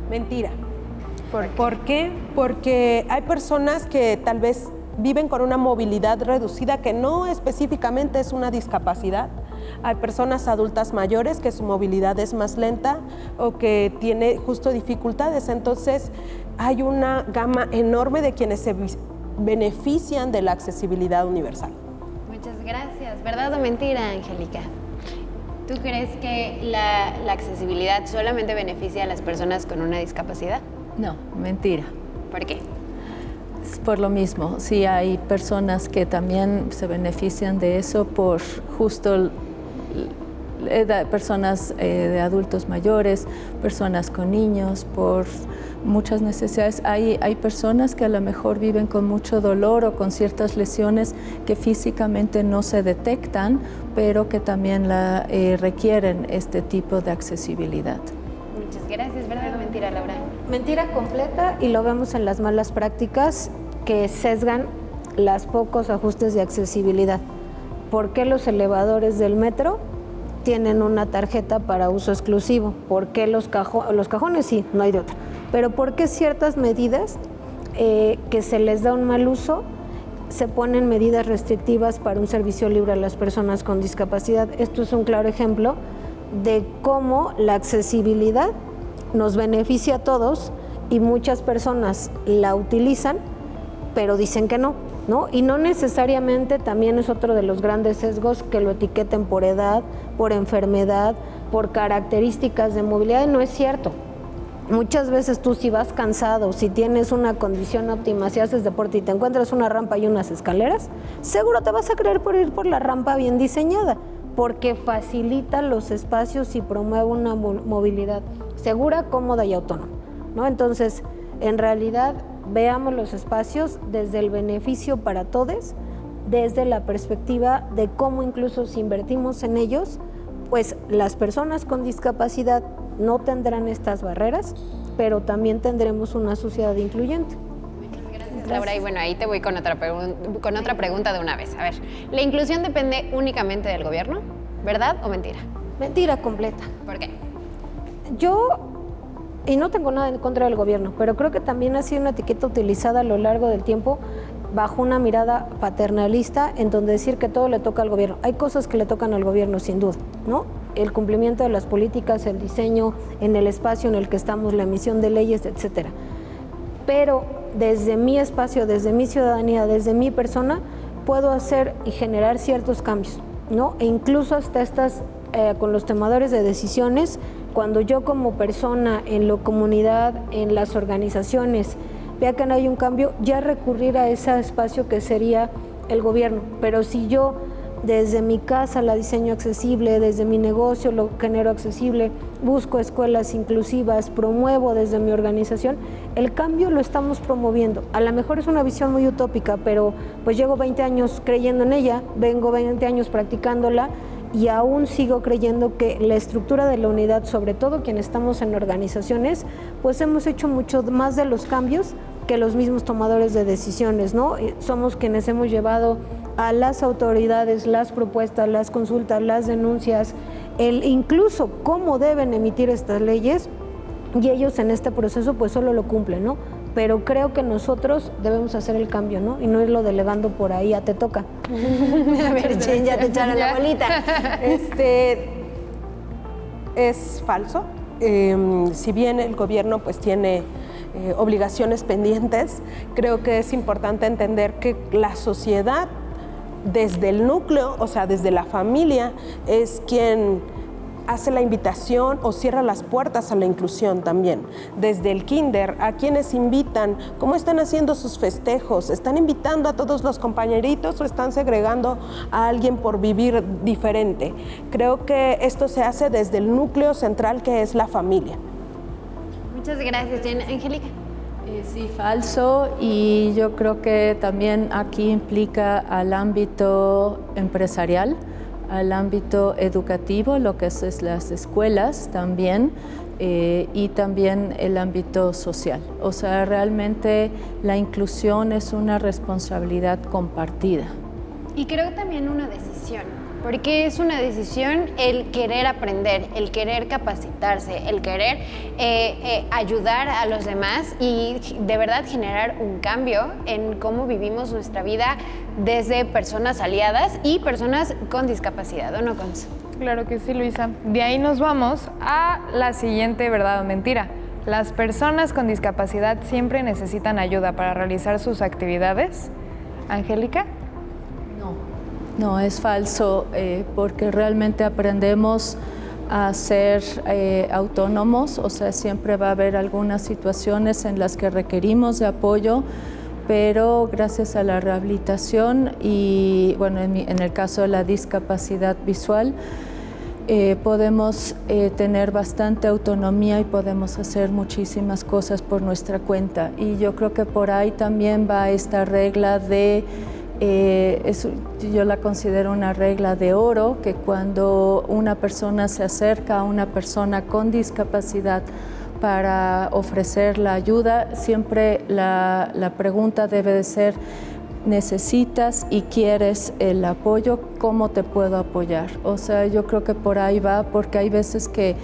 Mentira. ¿Por qué? Porque hay personas que tal vez viven con una movilidad reducida que no específicamente es una discapacidad. Hay personas adultas mayores que su movilidad es más lenta o que tiene justo dificultades. Entonces, hay una gama enorme de quienes se benefician de la accesibilidad universal. Muchas gracias. ¿Verdad o mentira, Angélica? ¿Tú crees que la accesibilidad solamente beneficia a las personas con una discapacidad? No, mentira. ¿Por qué? Por lo mismo, sí hay personas que también se benefician de eso por justo personas de adultos mayores, personas con niños, por muchas necesidades. Hay personas que a lo mejor viven con mucho dolor o con ciertas lesiones que físicamente no se detectan, pero que también requieren este tipo de accesibilidad. Muchas gracias. ¿Verdad o mentira, Laura? Mentira completa, y lo vemos en las malas prácticas que sesgan los pocos ajustes de accesibilidad. ¿Por qué los elevadores del metro tienen una tarjeta para uso exclusivo? ¿Por qué los cajones sí, no hay de otra? Pero ¿por qué ciertas medidas que se les da un mal uso se ponen medidas restrictivas para un servicio libre a las personas con discapacidad? Esto es un claro ejemplo de cómo la accesibilidad nos beneficia a todos y muchas personas la utilizan, pero dicen que no, ¿no? Y no necesariamente, también es otro de los grandes sesgos, que lo etiqueten por edad, por enfermedad, por características de movilidad. No es cierto. Muchas veces tú, si vas cansado, si tienes una condición óptima, si haces deporte y te encuentras una rampa y unas escaleras, seguro te vas a querer por ir por la rampa bien diseñada, porque facilita los espacios y promueve una movilidad segura, cómoda y autónoma, ¿no? Entonces, en realidad, veamos los espacios desde el beneficio para todos, desde la perspectiva de cómo incluso si invertimos en ellos, pues las personas con discapacidad no tendrán estas barreras, pero también tendremos una sociedad incluyente. Gracias, Laura. Y bueno, ahí te voy con otra pregunta de una vez. A ver, ¿la inclusión depende únicamente del gobierno? ¿Verdad o mentira? Mentira completa. ¿Por qué? Y no tengo nada en contra del gobierno, pero creo que también ha sido una etiqueta utilizada a lo largo del tiempo bajo una mirada paternalista, en donde decir que todo le toca al gobierno. Hay cosas que le tocan al gobierno, sin duda, ¿no? El cumplimiento de las políticas, el diseño en el espacio en el que estamos, la emisión de leyes, etcétera. Pero desde mi espacio, desde mi ciudadanía, desde mi persona, puedo hacer y generar ciertos cambios, ¿no? E incluso hasta con los tomadores de decisiones, cuando yo como persona, en la comunidad, en las organizaciones, vea que no hay un cambio, ya recurrir a ese espacio que sería el gobierno. Pero si yo desde mi casa la diseño accesible, desde mi negocio lo genero accesible, busco escuelas inclusivas, promuevo desde mi organización, el cambio lo estamos promoviendo. A lo mejor es una visión muy utópica, pero pues llevo 20 años creyendo en ella, vengo 20 años practicándola, y aún sigo creyendo que la estructura de la unidad, sobre todo quienes estamos en organizaciones, pues hemos hecho mucho más de los cambios que los mismos tomadores de decisiones, ¿no? Somos quienes hemos llevado a las autoridades las propuestas, las consultas, las denuncias, incluso cómo deben emitir estas leyes, y ellos en este proceso pues solo lo cumplen, ¿no? Pero creo que nosotros debemos hacer el cambio, ¿no? Y no irlo delegando por ahí, te toca. A ver, Chen, ya te echaron la bolita. Es falso. Si bien el gobierno pues tiene obligaciones pendientes, creo que es importante entender que la sociedad desde el núcleo, o sea, desde la familia, es quien hace la invitación o cierra las puertas a la inclusión también. Desde el kinder, a quienes invitan, cómo están haciendo sus festejos, están invitando a todos los compañeritos o están segregando a alguien por vivir diferente. Creo que esto se hace desde el núcleo central que es la familia. Muchas gracias, Jen. Angélica. Sí, falso, y yo creo que también aquí implica al ámbito empresarial, al ámbito educativo, lo que es las escuelas también, y también el ámbito social. O sea, realmente la inclusión es una responsabilidad compartida. Y creo también una decisión, porque es una decisión el querer aprender, el querer capacitarse, el querer ayudar a los demás y de verdad generar un cambio en cómo vivimos nuestra vida desde personas aliadas y personas con discapacidad, ¿o no, Cons? Claro que sí, Luisa. De ahí nos vamos a la siguiente verdad o mentira. ¿Las personas con discapacidad siempre necesitan ayuda para realizar sus actividades? Angélica. No, es falso, porque realmente aprendemos a ser autónomos, o sea, siempre va a haber algunas situaciones en las que requerimos de apoyo, pero gracias a la rehabilitación y, bueno, en el caso de la discapacidad visual, podemos tener bastante autonomía y podemos hacer muchísimas cosas por nuestra cuenta. Y yo creo que por ahí también va esta regla de yo la considero una regla de oro, que cuando una persona se acerca a una persona con discapacidad para ofrecer la ayuda, siempre la pregunta debe de ser: ¿necesitas y quieres el apoyo? ¿Cómo te puedo apoyar? O sea, yo creo que por ahí va, porque hay veces que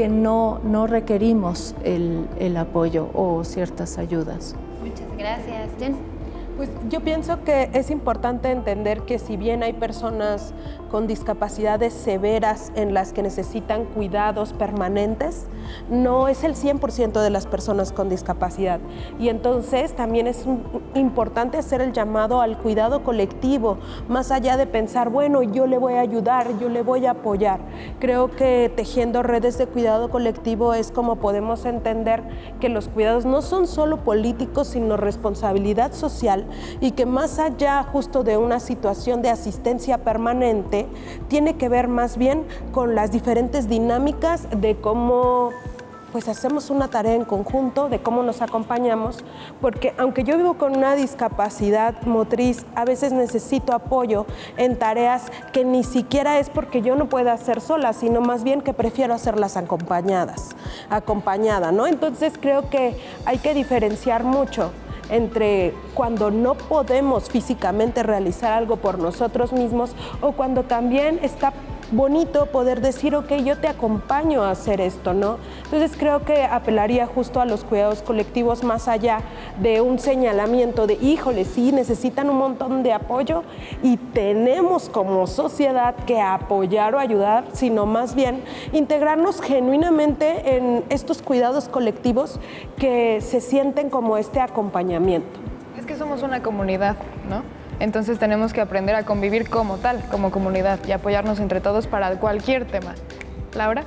no requerimos el apoyo o ciertas ayudas. Muchas gracias. Jen. Pues yo pienso que es importante entender que si bien hay personas con discapacidades severas en las que necesitan cuidados permanentes, no es el 100% de las personas con discapacidad. Y entonces también es importante hacer el llamado al cuidado colectivo, más allá de pensar, bueno, yo le voy a ayudar, yo le voy a apoyar. Creo que tejiendo redes de cuidado colectivo es como podemos entender que los cuidados no son solo políticos, sino responsabilidad social, y que más allá justo de una situación de asistencia permanente, tiene que ver más bien con las diferentes dinámicas de cómo pues hacemos una tarea en conjunto, de cómo nos acompañamos, porque aunque yo vivo con una discapacidad motriz, a veces necesito apoyo en tareas que ni siquiera es porque yo no pueda hacer sola, sino más bien que prefiero hacerlas acompañada, ¿no? Entonces creo que hay que diferenciar mucho entre cuando no podemos físicamente realizar algo por nosotros mismos o cuando también está bonito poder decir, ok, yo te acompaño a hacer esto, ¿no? Entonces creo que apelaría justo a los cuidados colectivos más allá de un señalamiento de, híjole, sí, necesitan un montón de apoyo y tenemos como sociedad que apoyar o ayudar, sino más bien integrarnos genuinamente en estos cuidados colectivos que se sienten como este acompañamiento. Es que somos una comunidad, ¿no? Entonces tenemos que aprender a convivir como tal, como comunidad, y apoyarnos entre todos para cualquier tema. ¿Laura?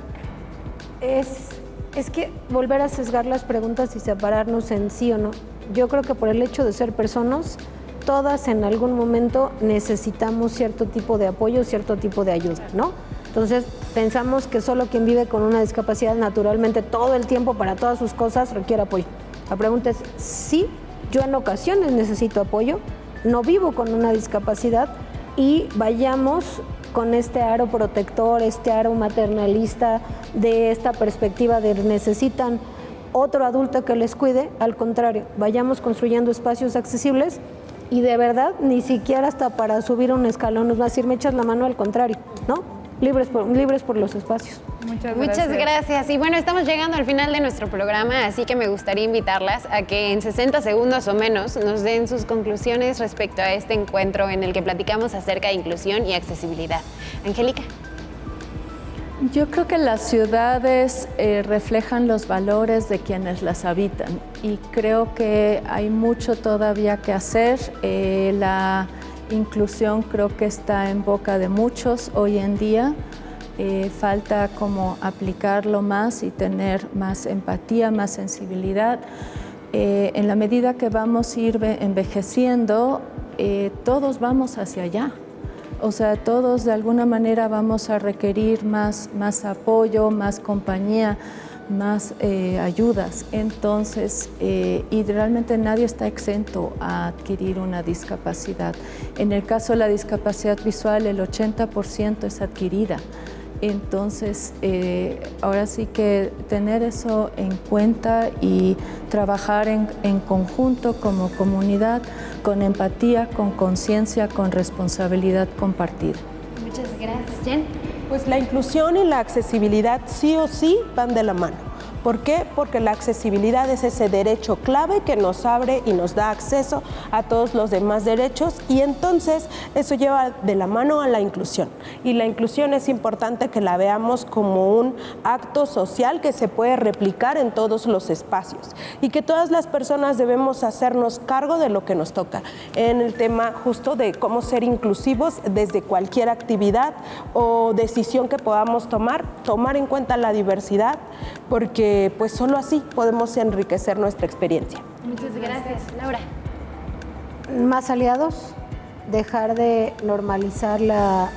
Es que volver a sesgar las preguntas y separarnos en sí o no. Yo creo que por el hecho de ser personas, todas en algún momento necesitamos cierto tipo de apoyo, cierto tipo de ayuda, ¿no? Entonces pensamos que solo quien vive con una discapacidad naturalmente todo el tiempo para todas sus cosas requiere apoyo. La pregunta es, sí, yo en ocasiones necesito apoyo, no vivo con una discapacidad y vayamos con este aro protector, este aro maternalista de esta perspectiva de necesitan otro adulto que les cuide. Al contrario, vayamos construyendo espacios accesibles y de verdad ni siquiera hasta para subir un escalón nos va a decir me echas la mano, al contrario, ¿no? Libres por los espacios. Muchas gracias. Y bueno, estamos llegando al final de nuestro programa, así que me gustaría invitarlas a que en 60 segundos o menos nos den sus conclusiones respecto a este encuentro en el que platicamos acerca de inclusión y accesibilidad. Angélica. Yo creo que las ciudades reflejan los valores de quienes las habitan y creo que hay mucho todavía que hacer. inclusión creo que está en boca de muchos hoy en día. Falta como aplicarlo más y tener más empatía, más sensibilidad. En la medida que vamos a ir envejeciendo, todos vamos hacia allá. O sea, todos de alguna manera vamos a requerir más apoyo, más compañía, más ayudas. Entonces, y realmente nadie está exento a adquirir una discapacidad. En el caso de la discapacidad visual, el 80% es adquirida. Entonces, ahora sí que tener eso en cuenta y trabajar en conjunto como comunidad, con empatía, con conciencia, con responsabilidad compartida. Muchas gracias, Jen. Pues la inclusión y la accesibilidad sí o sí van de la mano. ¿Por qué? Porque la accesibilidad es ese derecho clave que nos abre y nos da acceso a todos los demás derechos, y entonces eso lleva de la mano a la inclusión. Y la inclusión es importante que la veamos como un acto social que se puede replicar en todos los espacios y que todas las personas debemos hacernos cargo de lo que nos toca en el tema justo de cómo ser inclusivos desde cualquier actividad o decisión que podamos tomar en cuenta la diversidad, porque pues solo así podemos enriquecer nuestra experiencia. Muchas gracias. Laura. Más aliados, dejar de normalizar la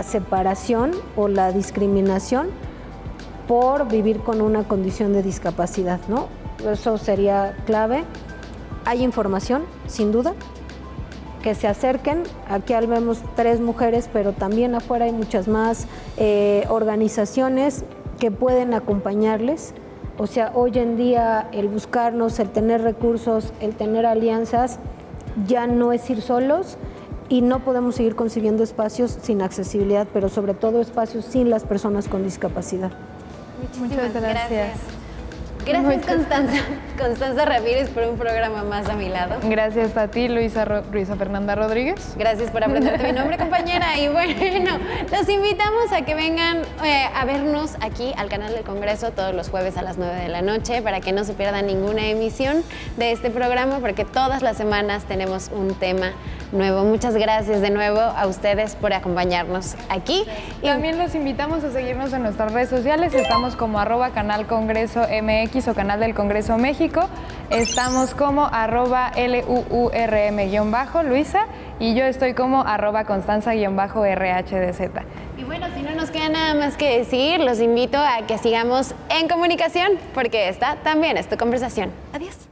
separación o la discriminación por vivir con una condición de discapacidad, ¿no? Eso sería clave. Hay información, sin duda, que se acerquen. Aquí vemos 3 mujeres, pero también afuera hay muchas más organizaciones que pueden acompañarles. O sea, hoy en día el buscarnos, el tener recursos, el tener alianzas, ya no es ir solos, y no podemos seguir consiguiendo espacios sin accesibilidad, pero sobre todo espacios sin las personas con discapacidad. Muchas gracias. Gracias, Constanza. Constanza Ramírez, por un programa más a mi lado. Gracias a ti, Luisa Fernanda Rodríguez. Gracias por aprenderte mi nombre, compañera. Y bueno, los invitamos a que vengan a vernos aquí al canal del Congreso todos los jueves a las 9 de la noche para que no se pierdan ninguna emisión de este programa, porque todas las semanas tenemos un tema nuevo. Muchas gracias de nuevo a ustedes por acompañarnos aquí. Y también los invitamos a seguirnos en nuestras redes sociales. Estamos como @Canal Congreso MX o Canal del Congreso México. Estamos como @LUURM_ Luisa, y yo estoy como @Constanza_RHDZ. Y bueno, si no nos queda nada más que decir, los invito a que sigamos en comunicación, porque esta también es tu conversación. Adiós.